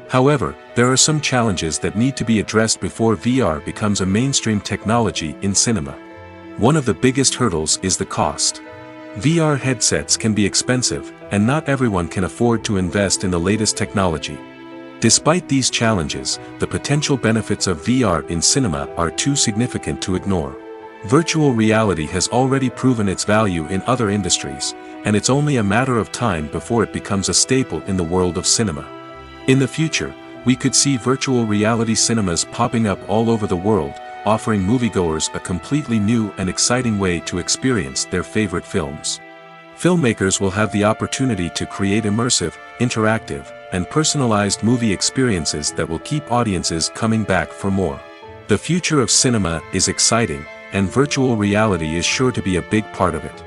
However, there are some challenges that need to be addressed before VR becomes a mainstream technology in cinema. One of the biggest hurdles is the cost. VR headsets can be expensive, and not everyone can afford to invest in the latest technology. Despite these challenges, the potential benefits of VR in cinema are too significant to ignore. Virtual reality has already proven its value in other industries, and it's only a matter of time before it becomes a staple in the world of cinema. In the future, we could see virtual reality cinemas popping up all over the world, offering moviegoers a completely new and exciting way to experience their favorite films. Filmmakers will have the opportunity to create immersive, interactive, and personalized movie experiences that will keep audiences coming back for more. The future of cinema is exciting, and virtual reality is sure to be a big part of it.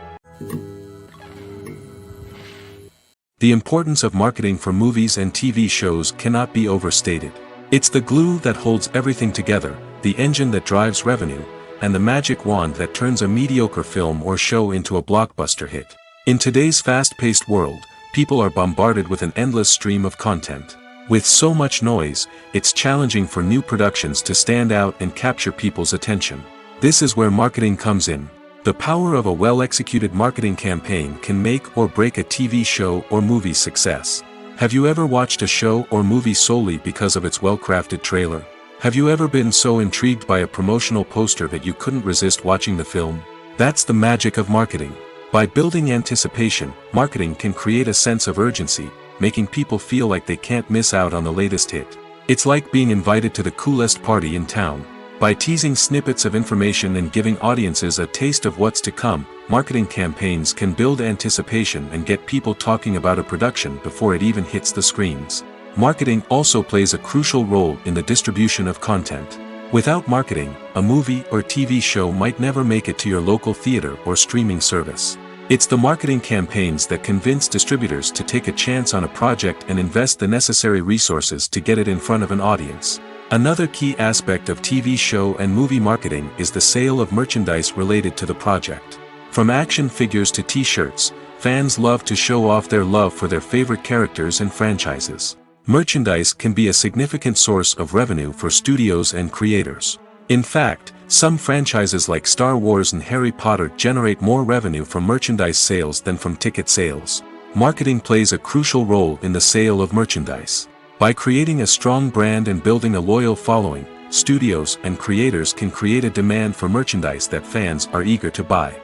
The importance of marketing for movies and TV shows cannot be overstated. It's the glue that holds everything together, the engine that drives revenue, and the magic wand that turns a mediocre film or show into a blockbuster hit. In today's fast-paced world, people are bombarded with an endless stream of content. With so much noise, it's challenging for new productions to stand out and capture people's attention. This is where marketing comes in. The power of a well-executed marketing campaign can make or break a TV show or movie's success. Have you ever watched a show or movie solely because of its well-crafted trailer? Have you ever been so intrigued by a promotional poster that you couldn't resist watching the film? That's the magic of marketing. By building anticipation, marketing can create a sense of urgency, making people feel like they can't miss out on the latest hit. It's like being invited to the coolest party in town. By teasing snippets of information and giving audiences a taste of what's to come, marketing campaigns can build anticipation and get people talking about a production before it even hits the screens. Marketing also plays a crucial role in the distribution of content. Without marketing, a movie or TV show might never make it to your local theater or streaming service. It's the marketing campaigns that convince distributors to take a chance on a project and invest the necessary resources to get it in front of an audience. Another key aspect of TV show and movie marketing is the sale of merchandise related to the project. From action figures to t-shirts, fans love to show off their love for their favorite characters and franchises. Merchandise can be a significant source of revenue for studios and creators. In fact, some franchises like Star Wars and Harry Potter generate more revenue from merchandise sales than from ticket sales. Marketing plays a crucial role in the sale of merchandise. By creating a strong brand and building a loyal following, studios and creators can create a demand for merchandise that fans are eager to buy.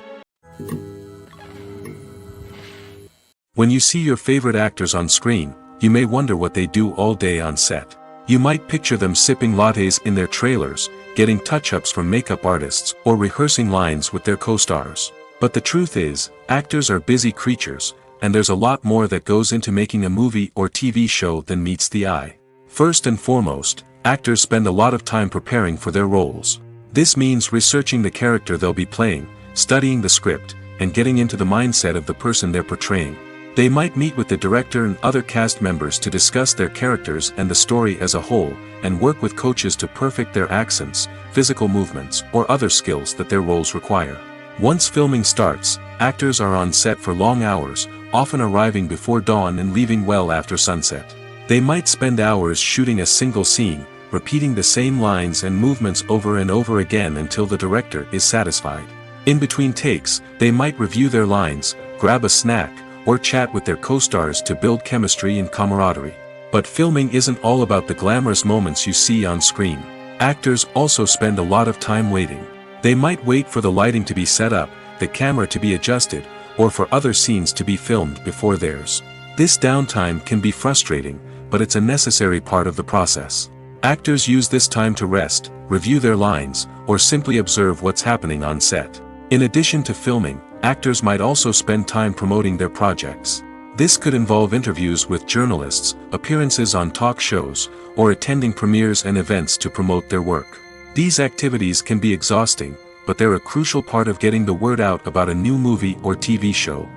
When you see your favorite actors on screen, you may wonder what they do all day on set. You might picture them sipping lattes in their trailers, getting touch-ups from makeup artists, or rehearsing lines with their co-stars. But the truth is, actors are busy creatures, and there's a lot more that goes into making a movie or TV show than meets the eye. First and foremost, actors spend a lot of time preparing for their roles. This means researching the character they'll be playing, studying the script, and getting into the mindset of the person they're portraying. They might meet with the director and other cast members to discuss their characters and the story as a whole, and work with coaches to perfect their accents, physical movements, or other skills that their roles require. Once filming starts, actors are on set for long hours, often arriving before dawn and leaving well after sunset. They might spend hours shooting a single scene, repeating the same lines and movements over and over again until the director is satisfied. In between takes, they might review their lines, grab a snack, or chat with their co-stars to build chemistry and camaraderie. But filming isn't all about the glamorous moments you see on screen. Actors also spend a lot of time waiting. They might wait for the lighting to be set up, the camera to be adjusted, or for other scenes to be filmed before theirs. This downtime can be frustrating, but it's a necessary part of the process. Actors use this time to rest, review their lines, or simply observe what's happening on set. In addition to filming, actors might also spend time promoting their projects. This could involve interviews with journalists, appearances on talk shows, or attending premieres and events to promote their work. These activities can be exhausting, but they're a crucial part of getting the word out about a new movie or TV show.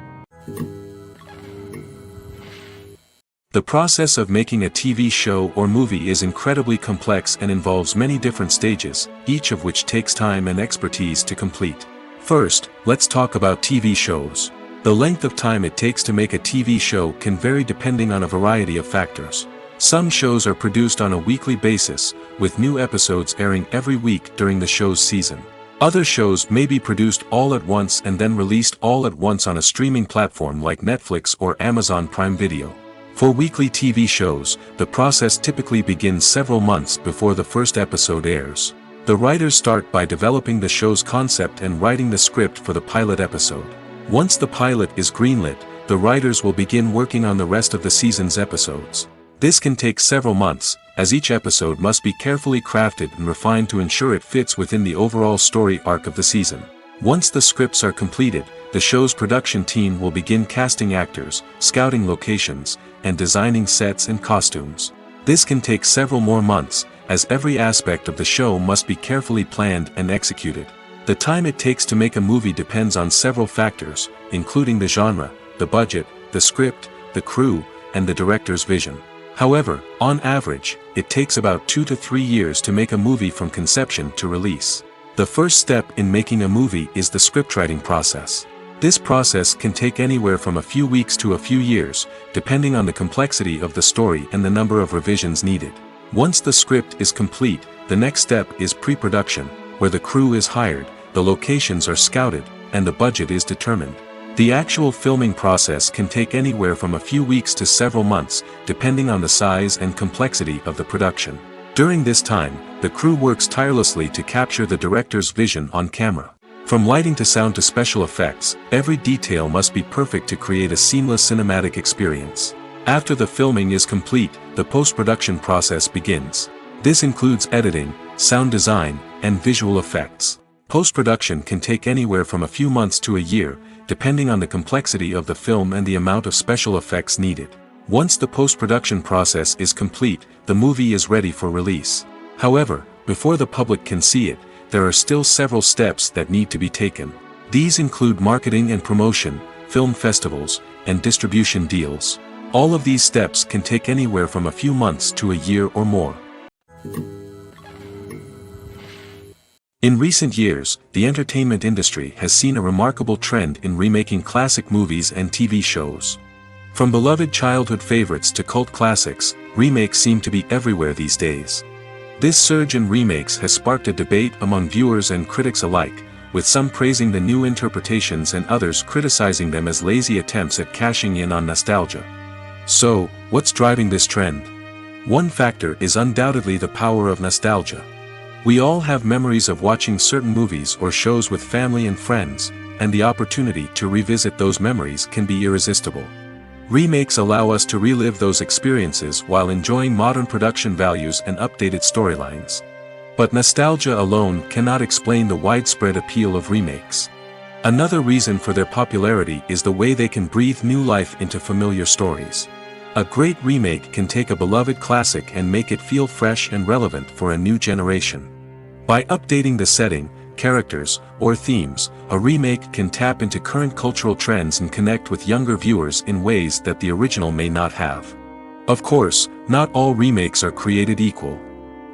The process of making a TV show or movie is incredibly complex and involves many different stages, each of which takes time and expertise to complete. First, let's talk about TV shows. The length of time it takes to make a TV show can vary depending on a variety of factors. Some shows are produced on a weekly basis, with new episodes airing every week during the show's season. Other shows may be produced all at once and then released all at once on a streaming platform like Netflix or Amazon Prime Video. For weekly TV shows, the process typically begins several months before the first episode airs. The writers start by developing the show's concept and writing the script for the pilot episode. Once the pilot is greenlit, the writers will begin working on the rest of the season's episodes. This can take several months, as each episode must be carefully crafted and refined to ensure it fits within the overall story arc of the season. Once the scripts are completed, the show's production team will begin casting actors, scouting locations, and designing sets and costumes. This can take several more months, as every aspect of the show must be carefully planned and executed. The time it takes to make a movie depends on several factors, including the genre, the budget, the script, the crew, and the director's vision. However, on average, it takes about 2 to 3 years to make a movie from conception to release. The first step in making a movie is the scriptwriting process. This process can take anywhere from a few weeks to a few years, depending on the complexity of the story and the number of revisions needed. Once the script is complete, the next step is pre-production, where the crew is hired, the locations are scouted, and the budget is determined. The actual filming process can take anywhere from a few weeks to several months, depending on the size and complexity of the production. During this time, the crew works tirelessly to capture the director's vision on camera. From lighting to sound to special effects, every detail must be perfect to create a seamless cinematic experience. After the filming is complete, the post-production process begins. This includes editing, sound design, and visual effects. Post-production can take anywhere from a few months to a year, depending on the complexity of the film and the amount of special effects needed. Once the post-production process is complete, the movie is ready for release. However, before the public can see it, there are still several steps that need to be taken. These include marketing and promotion, film festivals, and distribution deals. All of these steps can take anywhere from a few months to a year or more. In recent years, the entertainment industry has seen a remarkable trend in remaking classic movies and TV shows. From beloved childhood favorites to cult classics, remakes seem to be everywhere these days. This surge in remakes has sparked a debate among viewers and critics alike, with some praising the new interpretations and others criticizing them as lazy attempts at cashing in on nostalgia. So, what's driving this trend? One factor is undoubtedly the power of nostalgia. We all have memories of watching certain movies or shows with family and friends, and the opportunity to revisit those memories can be irresistible. Remakes allow us to relive those experiences while enjoying modern production values and updated storylines. But nostalgia alone cannot explain the widespread appeal of remakes. Another reason for their popularity is the way they can breathe new life into familiar stories. A great remake can take a beloved classic and make it feel fresh and relevant for a new generation. By updating the setting, characters, or themes, a remake can tap into current cultural trends and connect with younger viewers in ways that the original may not have. Of course, not all remakes are created equal.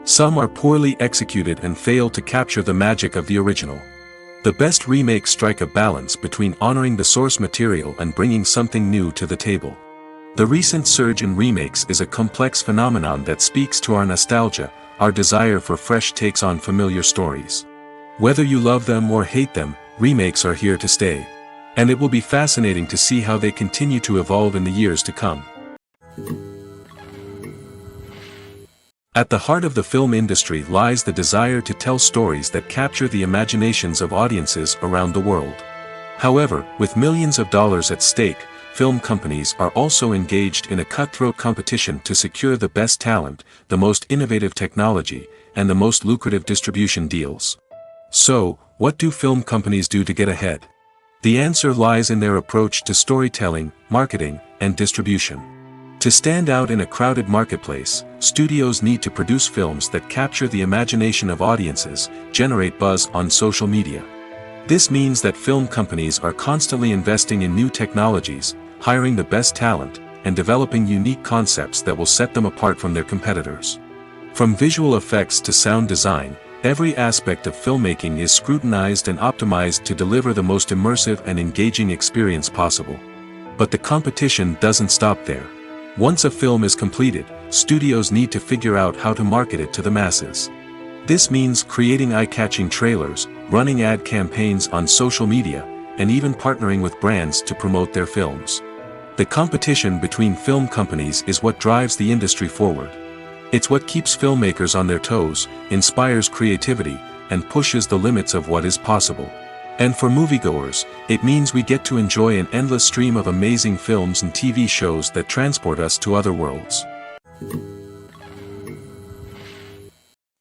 Some are poorly executed and fail to capture the magic of the original. The best remakes strike a balance between honoring the source material and bringing something new to the table. The recent surge in remakes is a complex phenomenon that speaks to our nostalgia, our desire for fresh takes on familiar stories. Whether you love them or hate them, remakes are here to stay. And it will be fascinating to see how they continue to evolve in the years to come. At the heart of the film industry lies the desire to tell stories that capture the imaginations of audiences around the world. However, with millions of dollars at stake, film companies are also engaged in a cutthroat competition to secure the best talent, the most innovative technology, and the most lucrative distribution deals. So, what do film companies do to get ahead? The answer lies in their approach to storytelling, marketing, and distribution. To stand out in a crowded marketplace, studios need to produce films that capture the imagination of audiences, generate buzz on social media. This means that film companies are constantly investing in new technologies, hiring the best talent, and developing unique concepts that will set them apart from their competitors. From visual effects to sound design, every aspect of filmmaking is scrutinized and optimized to deliver the most immersive and engaging experience possible. But the competition doesn't stop there. Once a film is completed, studios need to figure out how to market it to the masses. This means creating eye-catching trailers, running ad campaigns on social media, and even partnering with brands to promote their films. The competition between film companies is what drives the industry forward. It's what keeps filmmakers on their toes, inspires creativity, and pushes the limits of what is possible. And for moviegoers, it means we get to enjoy an endless stream of amazing films and TV shows that transport us to other worlds.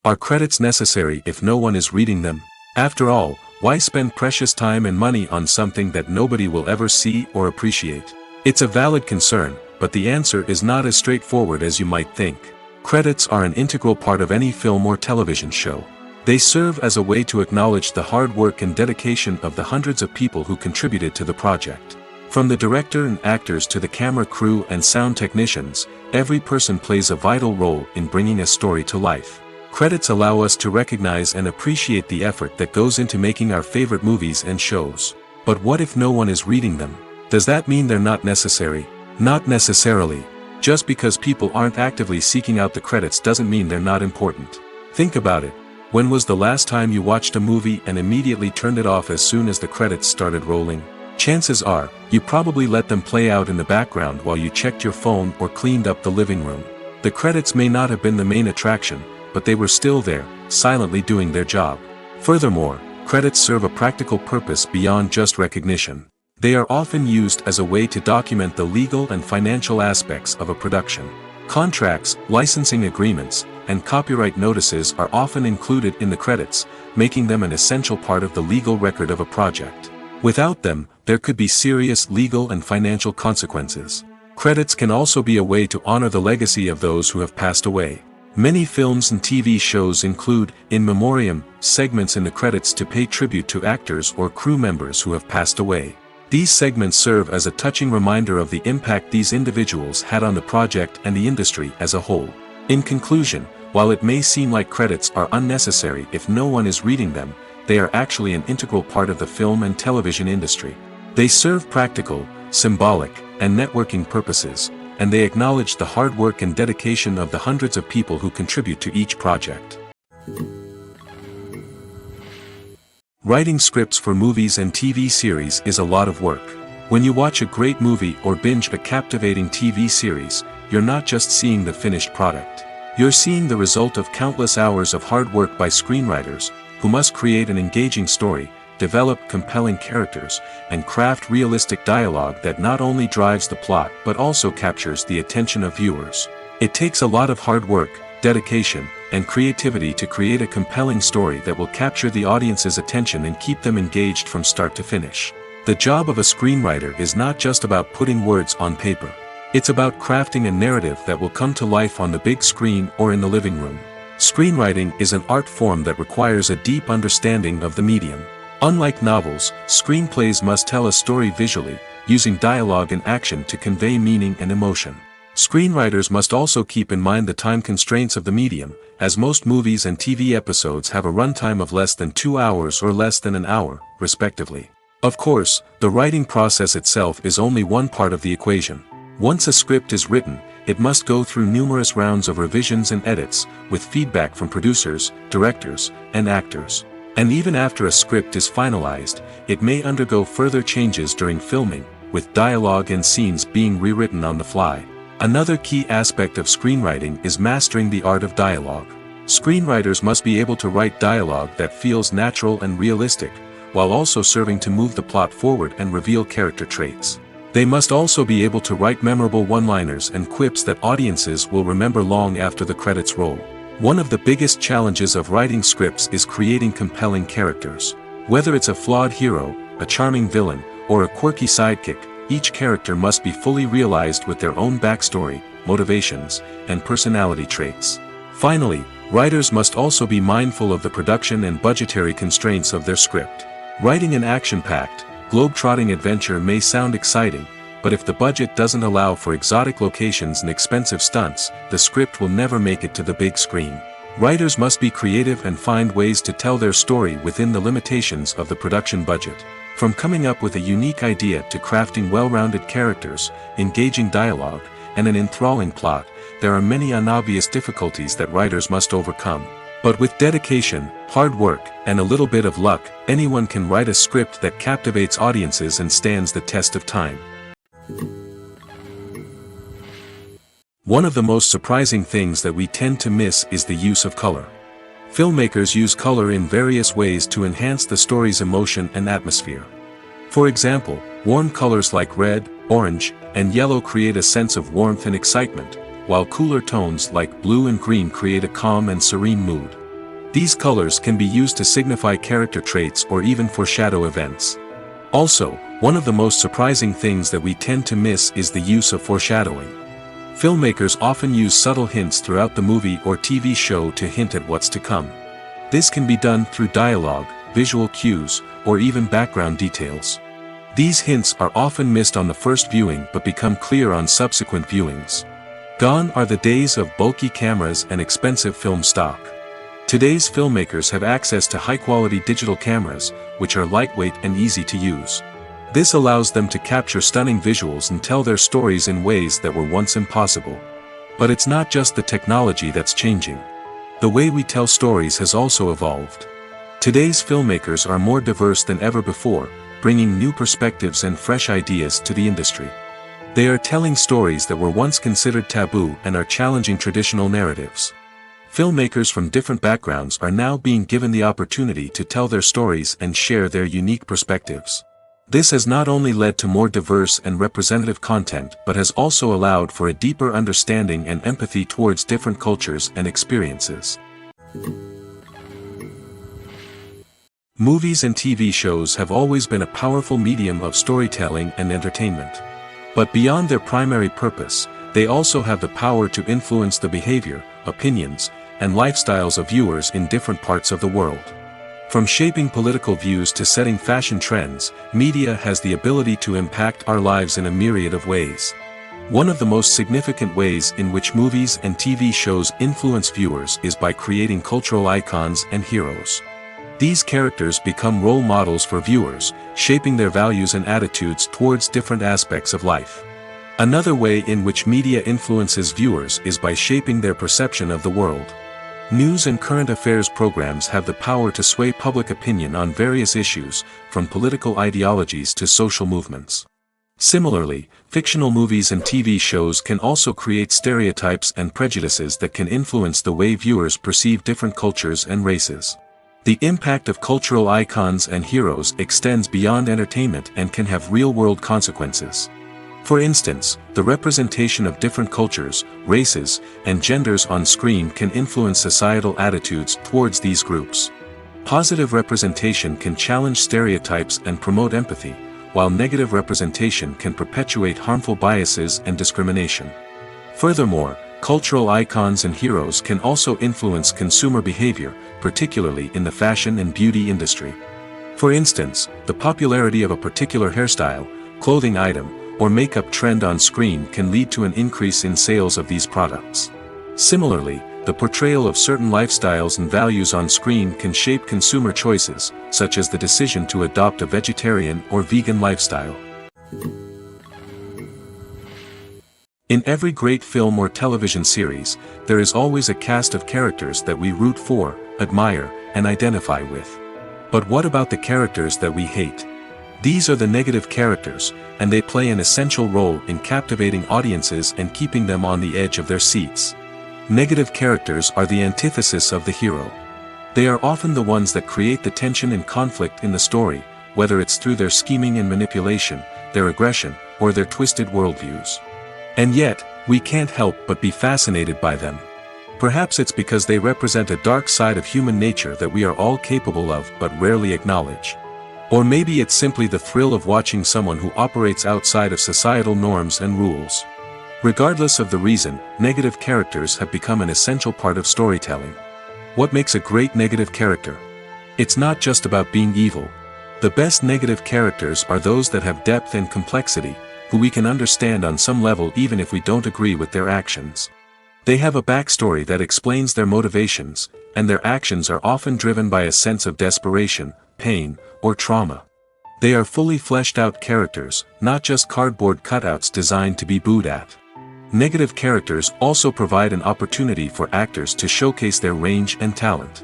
Are credits necessary if no one is reading them? After all, why spend precious time and money on something that nobody will ever see or appreciate? It's a valid concern, but the answer is not as straightforward as you might think. Credits are an integral part of any film or television show. They serve as a way to acknowledge the hard work and dedication of the hundreds of people who contributed to the project. From the director and actors to the camera crew and sound technicians, every person plays a vital role in bringing a story to life. Credits allow us to recognize and appreciate the effort that goes into making our favorite movies and shows. But what if no one is reading them? Does that mean they're not necessary? Not necessarily. Just because people aren't actively seeking out the credits doesn't mean they're not important. Think about it. When was the last time you watched a movie and immediately turned it off as soon as the credits started rolling? Chances are, you probably let them play out in the background while you checked your phone or cleaned up the living room. The credits may not have been the main attraction, but they were still there, silently doing their job. Furthermore, credits serve a practical purpose beyond just recognition. They are often used as a way to document the legal and financial aspects of a production. Contracts, licensing agreements, and copyright notices are often included in the credits, making them an essential part of the legal record of a project. Without them, there could be serious legal and financial consequences. Credits can also be a way to honor the legacy of those who have passed away. Many films and TV shows include, in memoriam, segments in the credits to pay tribute to actors or crew members who have passed away. These segments serve as a touching reminder of the impact these individuals had on the project and the industry as a whole. In conclusion, while it may seem like credits are unnecessary if no one is reading them, they are actually an integral part of the film and television industry. They serve practical, symbolic, and networking purposes, and they acknowledge the hard work and dedication of the hundreds of people who contribute to each project. Writing scripts for movies and TV series is a lot of work. When you watch a great movie or binge a captivating TV series, you're not just seeing the finished product. You're seeing the result of countless hours of hard work by screenwriters, who must create an engaging story, develop compelling characters, and craft realistic dialogue that not only drives the plot but also captures the attention of viewers. It takes a lot of hard work, dedication, and creativity to create a compelling story that will capture the audience's attention and keep them engaged from start to finish. The job of a screenwriter is not just about putting words on paper. It's about crafting a narrative that will come to life on the big screen or in the living room. Screenwriting is an art form that requires a deep understanding of the medium. Unlike novels, screenplays must tell a story visually, using dialogue and action to convey meaning and emotion. Screenwriters must also keep in mind the time constraints of the medium, as most movies and TV episodes have a runtime of less than 2 hours or less than an hour, respectively. Of course, the writing process itself is only one part of the equation. Once a script is written, it must go through numerous rounds of revisions and edits, with feedback from producers, directors, and actors. And even after a script is finalized, it may undergo further changes during filming, with dialogue and scenes being rewritten on the fly. Another key aspect of screenwriting is mastering the art of dialogue. Screenwriters must be able to write dialogue that feels natural and realistic, while also serving to move the plot forward and reveal character traits. They must also be able to write memorable one-liners and quips that audiences will remember long after the credits roll. One of the biggest challenges of writing scripts is creating compelling characters. Whether it's a flawed hero, a charming villain, or a quirky sidekick, each character must be fully realized with their own backstory, motivations, and personality traits. Finally, writers must also be mindful of the production and budgetary constraints of their script. Writing an action-packed, globe-trotting adventure may sound exciting, but if the budget doesn't allow for exotic locations and expensive stunts, the script will never make it to the big screen. Writers must be creative and find ways to tell their story within the limitations of the production budget. From coming up with a unique idea to crafting well-rounded characters, engaging dialogue, and an enthralling plot, there are many unobvious difficulties that writers must overcome. But with dedication, hard work, and a little bit of luck, anyone can write a script that captivates audiences and stands the test of time. One of the most surprising things that we tend to miss is the use of color. Filmmakers use color in various ways to enhance the story's emotion and atmosphere. For example, warm colors like red, orange, and yellow create a sense of warmth and excitement, while cooler tones like blue and green create a calm and serene mood. These colors can be used to signify character traits or even foreshadow events. Also, one of the most surprising things that we tend to miss is the use of foreshadowing. Filmmakers often use subtle hints throughout the movie or TV show to hint at what's to come. This can be done through dialogue, visual cues, or even background details. These hints are often missed on the first viewing but become clear on subsequent viewings. Gone are the days of bulky cameras and expensive film stock. Today's filmmakers have access to high-quality digital cameras, which are lightweight and easy to use. This allows them to capture stunning visuals and tell their stories in ways that were once impossible. But it's not just the technology that's changing. The way we tell stories has also evolved. Today's filmmakers are more diverse than ever before, bringing new perspectives and fresh ideas to the industry. They are telling stories that were once considered taboo and are challenging traditional narratives. Filmmakers from different backgrounds are now being given the opportunity to tell their stories and share their unique perspectives. This has not only led to more diverse and representative content but has also allowed for a deeper understanding and empathy towards different cultures and experiences. Movies and TV shows have always been a powerful medium of storytelling and entertainment. But beyond their primary purpose, they also have the power to influence the behavior, opinions, and lifestyles of viewers in different parts of the world. From shaping political views to setting fashion trends, media has the ability to impact our lives in a myriad of ways. One of the most significant ways in which movies and TV shows influence viewers is by creating cultural icons and heroes. These characters become role models for viewers, shaping their values and attitudes towards different aspects of life. Another way in which media influences viewers is by shaping their perception of the world. News and current affairs programs have the power to sway public opinion on various issues, from political ideologies to social movements. Similarly, fictional movies and TV shows can also create stereotypes and prejudices that can influence the way viewers perceive different cultures and races. The impact of cultural icons and heroes extends beyond entertainment and can have real-world consequences. For instance, the representation of different cultures, races, and genders on screen can influence societal attitudes towards these groups. Positive representation can challenge stereotypes and promote empathy, while negative representation can perpetuate harmful biases and discrimination. Furthermore, cultural icons and heroes can also influence consumer behavior, particularly in the fashion and beauty industry. For instance, the popularity of a particular hairstyle, clothing item, or makeup trend on screen can lead to an increase in sales of these products. Similarly, the portrayal of certain lifestyles and values on screen can shape consumer choices, such as the decision to adopt a vegetarian or vegan lifestyle. In every great film or television series, there is always a cast of characters that we root for, admire, and identify with. But what about the characters that we hate? These are the negative characters, and they play an essential role in captivating audiences and keeping them on the edge of their seats. Negative characters are the antithesis of the hero. They are often the ones that create the tension and conflict in the story, whether it's through their scheming and manipulation, their aggression, or their twisted worldviews. And yet, we can't help but be fascinated by them. Perhaps it's because they represent a dark side of human nature that we are all capable of but rarely acknowledge. Or maybe it's simply the thrill of watching someone who operates outside of societal norms and rules. Regardless of the reason, negative characters have become an essential part of storytelling. What makes a great negative character? It's not just about being evil. The best negative characters are those that have depth and complexity, who we can understand on some level even if we don't agree with their actions. They have a backstory that explains their motivations, and their actions are often driven by a sense of desperation, pain, or trauma. They are fully fleshed out characters, not just cardboard cutouts designed to be booed at. Negative characters also provide an opportunity for actors to showcase their range and talent.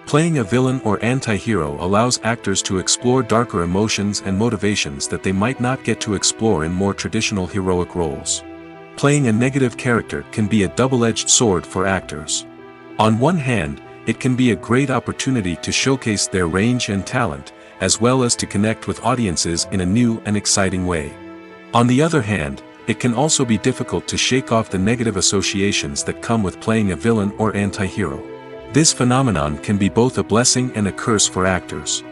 Playing a villain or anti-hero allows actors to explore darker emotions and motivations that they might not get to explore in more traditional heroic roles. Playing a negative character can be a double-edged sword for actors. On one hand, it can be a great opportunity to showcase their range and talent, as well as to connect with audiences in a new and exciting way. On the other hand, it can also be difficult to shake off the negative associations that come with playing a villain or anti-hero. This phenomenon can be both a blessing and a curse for actors.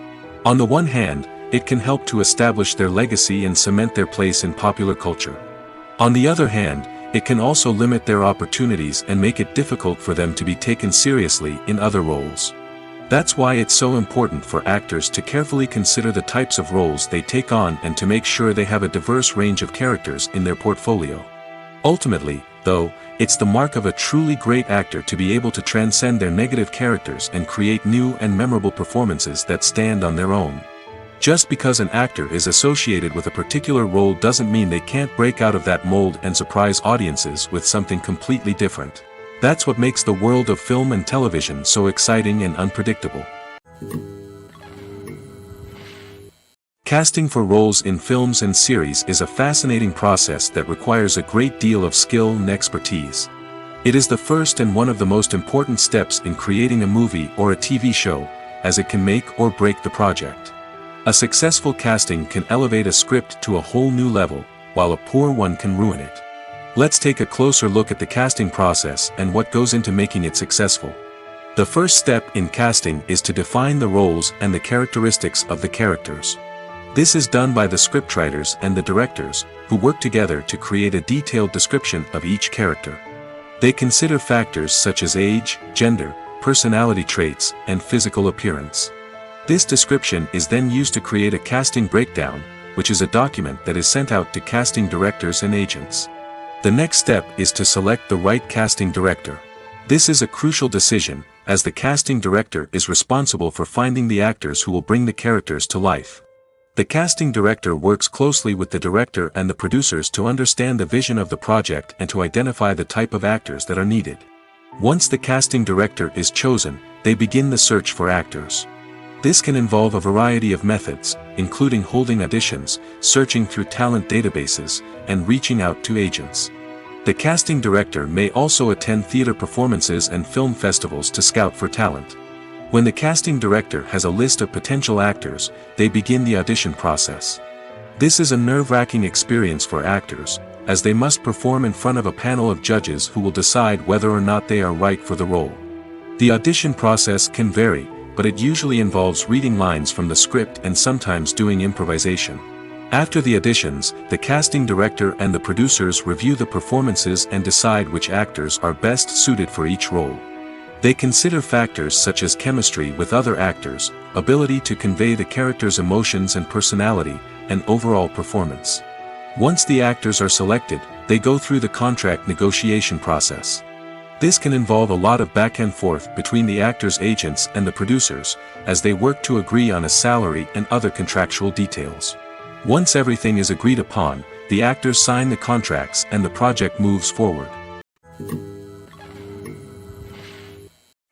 On the one hand, it can help to establish their legacy and cement their place in popular culture. On the other hand, it can also limit their opportunities and make it difficult for them to be taken seriously in other roles. That's why it's so important for actors to carefully consider the types of roles they take on and to make sure they have a diverse range of characters in their portfolio. Ultimately, though, it's the mark of a truly great actor to be able to transcend their negative characters and create new and memorable performances that stand on their own. Just because an actor is associated with a particular role doesn't mean they can't break out of that mold and surprise audiences with something completely different. That's what makes the world of film and television so exciting and unpredictable. Casting for roles in films and series is a fascinating process that requires a great deal of skill and expertise. It is the first and one of the most important steps in creating a movie or a TV show, as it can make or break the project. A successful casting can elevate a script to a whole new level, while a poor one can ruin it. Let's take a closer look at the casting process and what goes into making it successful. The first step in casting is to define the roles and the characteristics of the characters. This is done by the scriptwriters and the directors, who work together to create a detailed description of each character. They consider factors such as age, gender, personality traits, and physical appearance. This description is then used to create a casting breakdown, which is a document that is sent out to casting directors and agents. The next step is to select the right casting director. This is a crucial decision, as the casting director is responsible for finding the actors who will bring the characters to life. The casting director works closely with the director and the producers to understand the vision of the project and to identify the type of actors that are needed. Once the casting director is chosen, they begin the search for actors. This can involve a variety of methods, including holding auditions, searching through talent databases, and reaching out to agents. The casting director may also attend theater performances and film festivals to scout for talent. When the casting director has a list of potential actors, they begin the audition process. This is a nerve-wracking experience for actors, as they must perform in front of a panel of judges who will decide whether or not they are right for the role. The audition process can vary, but it usually involves reading lines from the script and sometimes doing improvisation. After the auditions, the casting director and the producers review the performances and decide which actors are best suited for each role. They consider factors such as chemistry with other actors, ability to convey the character's emotions and personality, and overall performance. Once the actors are selected, they go through the contract negotiation process. This can involve a lot of back and forth between the actors' agents and the producers, as they work to agree on a salary and other contractual details. Once everything is agreed upon, the actors sign the contracts and the project moves forward.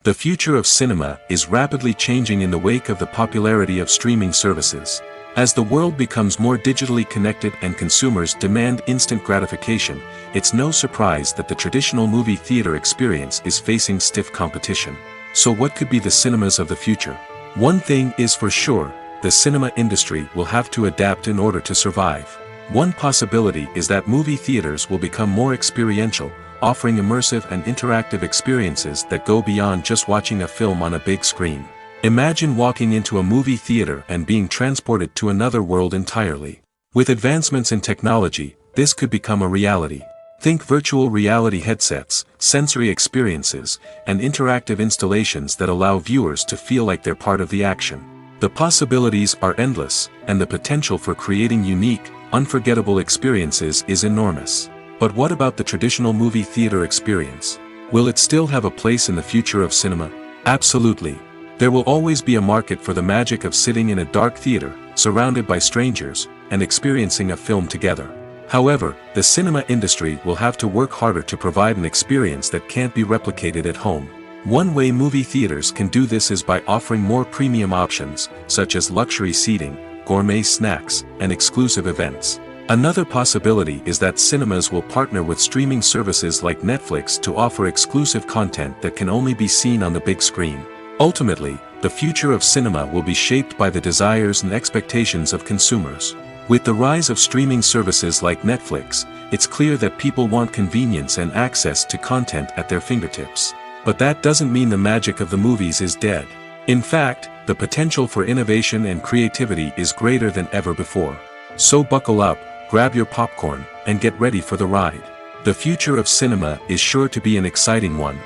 The future of cinema is rapidly changing in the wake of the popularity of streaming services. As the world becomes more digitally connected and consumers demand instant gratification, it's no surprise that the traditional movie theater experience is facing stiff competition. So what could be the cinemas of the future? One thing is for sure, the cinema industry will have to adapt in order to survive. One possibility is that movie theaters will become more experiential, offering immersive and interactive experiences that go beyond just watching a film on a big screen. Imagine walking into a movie theater and being transported to another world entirely. With advancements in technology, this could become a reality. Think virtual reality headsets, sensory experiences, and interactive installations that allow viewers to feel like they're part of the action. The possibilities are endless, and the potential for creating unique, unforgettable experiences is enormous. But what about the traditional movie theater experience? Will it still have a place in the future of cinema? Absolutely. There will always be a market for the magic of sitting in a dark theater, surrounded by strangers, and experiencing a film together. However, the cinema industry will have to work harder to provide an experience that can't be replicated at home. One way movie theaters can do this is by offering more premium options, such as luxury seating, gourmet snacks, and exclusive events. Another possibility is that cinemas will partner with streaming services like Netflix to offer exclusive content that can only be seen on the big screen. Ultimately, the future of cinema will be shaped by the desires and expectations of consumers. With the rise of streaming services like Netflix, it's clear that people want convenience and access to content at their fingertips. But that doesn't mean the magic of the movies is dead. In fact, the potential for innovation and creativity is greater than ever before. So buckle up, grab your popcorn, and get ready for the ride. The future of cinema is sure to be an exciting one.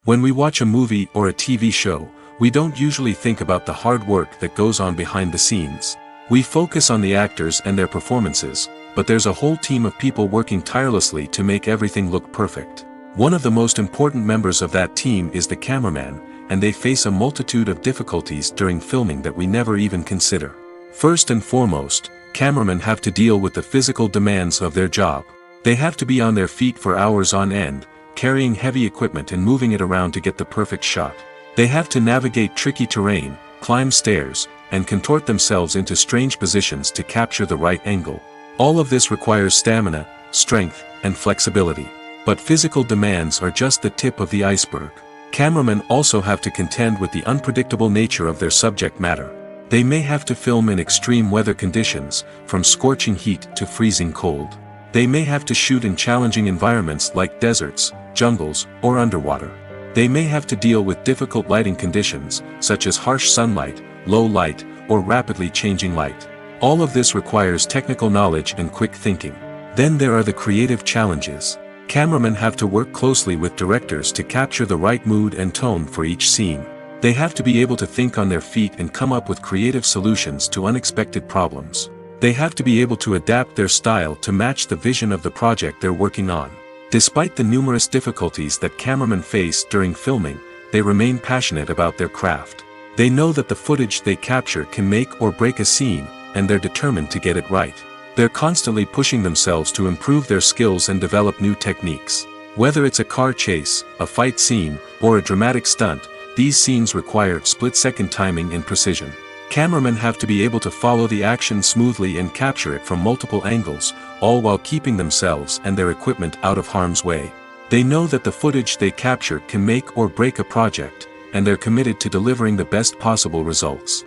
When we watch a movie or a TV show, we don't usually think about the hard work that goes on behind the scenes. We focus on the actors and their performances, but there's a whole team of people working tirelessly to make everything look perfect. One of the most important members of that team is the cameraman, and they face a multitude of difficulties during filming that we never even consider. First and foremost, cameramen have to deal with the physical demands of their job. They have to be on their feet for hours on end, carrying heavy equipment and moving it around to get the perfect shot. They have to navigate tricky terrain, climb stairs, and contort themselves into strange positions to capture the right angle. All of this requires stamina, strength, and flexibility. But physical demands are just the tip of the iceberg. Cameramen also have to contend with the unpredictable nature of their subject matter. They may have to film in extreme weather conditions, from scorching heat to freezing cold. They may have to shoot in challenging environments like deserts, jungles, or underwater. They may have to deal with difficult lighting conditions, such as harsh sunlight, low light, or rapidly changing light. All of this requires technical knowledge and quick thinking. Then there are the creative challenges. Cameramen have to work closely with directors to capture the right mood and tone for each scene. They have to be able to think on their feet and come up with creative solutions to unexpected problems. They have to be able to adapt their style to match the vision of the project they're working on. Despite the numerous difficulties that cameramen face during filming, they remain passionate about their craft. They know that the footage they capture can make or break a scene, and they're determined to get it right. They're constantly pushing themselves to improve their skills and develop new techniques. Whether it's a car chase, a fight scene, or a dramatic stunt, these scenes require split-second timing and precision. Cameramen have to be able to follow the action smoothly and capture it from multiple angles, all while keeping themselves and their equipment out of harm's way. They know that the footage they capture can make or break a project, and they're committed to delivering the best possible results.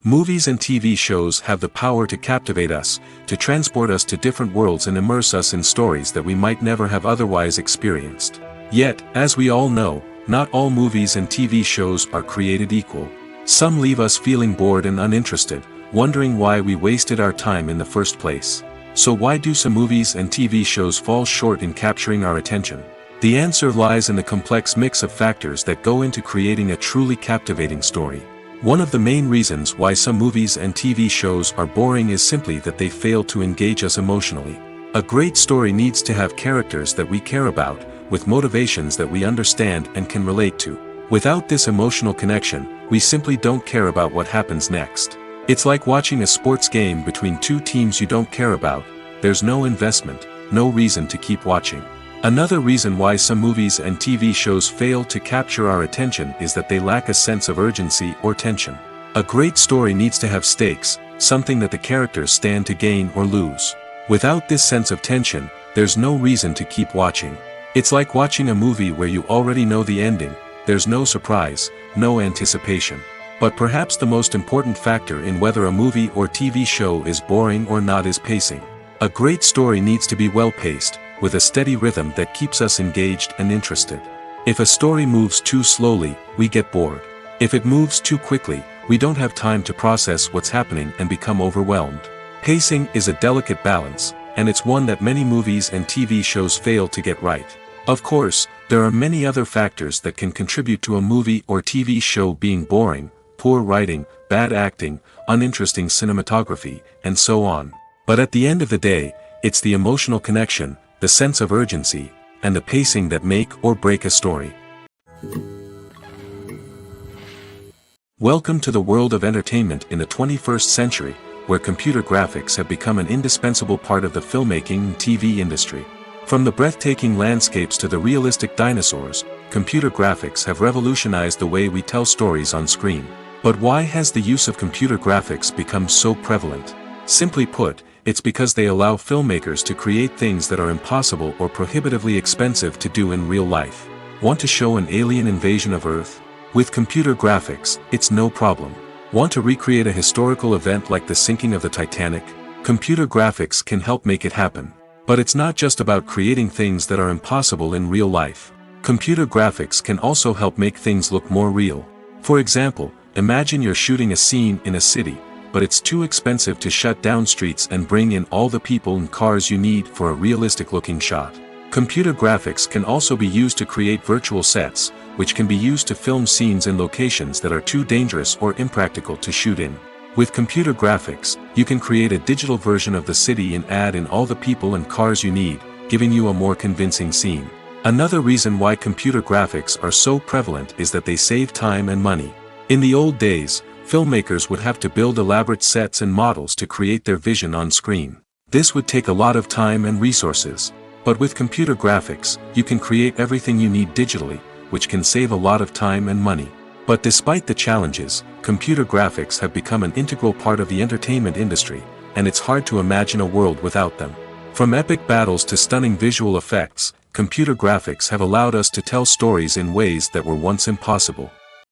Movies and TV shows have the power to captivate us, to transport us to different worlds and immerse us in stories that we might never have otherwise experienced. Yet, as we all know, not all movies and TV shows are created equal. Some leave us feeling bored and uninterested, wondering why we wasted our time in the first place. So why do some movies and TV shows fall short in capturing our attention? The answer lies in the complex mix of factors that go into creating a truly captivating story. One of the main reasons why some movies and TV shows are boring is simply that they fail to engage us emotionally. A great story needs to have characters that we care about, with motivations that we understand and can relate to. Without this emotional connection, we simply don't care about what happens next. It's like watching a sports game between two teams you don't care about. There's no investment, no reason to keep watching. Another reason why some movies and TV shows fail to capture our attention is that they lack a sense of urgency or tension. A great story needs to have stakes, something that the characters stand to gain or lose. Without this sense of tension, there's no reason to keep watching. It's like watching a movie where you already know the ending. There's no surprise, no anticipation. But perhaps the most important factor in whether a movie or TV show is boring or not is pacing. A great story needs to be well-paced, with a steady rhythm that keeps us engaged and interested. If a story moves too slowly, we get bored. If it moves too quickly, we don't have time to process what's happening and become overwhelmed. Pacing is a delicate balance, and it's one that many movies and TV shows fail to get right. Of course, there are many other factors that can contribute to a movie or TV show being boring: poor writing, bad acting, uninteresting cinematography, and so on. But at the end of the day, it's the emotional connection, the sense of urgency, and the pacing that make or break a story. Welcome to the world of entertainment in the 21st century, where computer graphics have become an indispensable part of the filmmaking and TV industry. From the breathtaking landscapes to the realistic dinosaurs, computer graphics have revolutionized the way we tell stories on screen. But why has the use of computer graphics become so prevalent? Simply put, it's because they allow filmmakers to create things that are impossible or prohibitively expensive to do in real life. Want to show an alien invasion of Earth? With computer graphics, it's no problem. Want to recreate a historical event like the sinking of the Titanic? Computer graphics can help make it happen. But it's not just about creating things that are impossible in real life. Computer graphics can also help make things look more real. For example, imagine you're shooting a scene in a city, but it's too expensive to shut down streets and bring in all the people and cars you need for a realistic-looking shot. Computer graphics can also be used to create virtual sets, which can be used to film scenes in locations that are too dangerous or impractical to shoot in. With computer graphics, you can create a digital version of the city and add in all the people and cars you need, giving you a more convincing scene. Another reason why computer graphics are so prevalent is that they save time and money. In the old days, filmmakers would have to build elaborate sets and models to create their vision on screen. This would take a lot of time and resources. But with computer graphics, you can create everything you need digitally, which can save a lot of time and money. But despite the challenges, computer graphics have become an integral part of the entertainment industry, and it's hard to imagine a world without them. From epic battles to stunning visual effects, computer graphics have allowed us to tell stories in ways that were once impossible.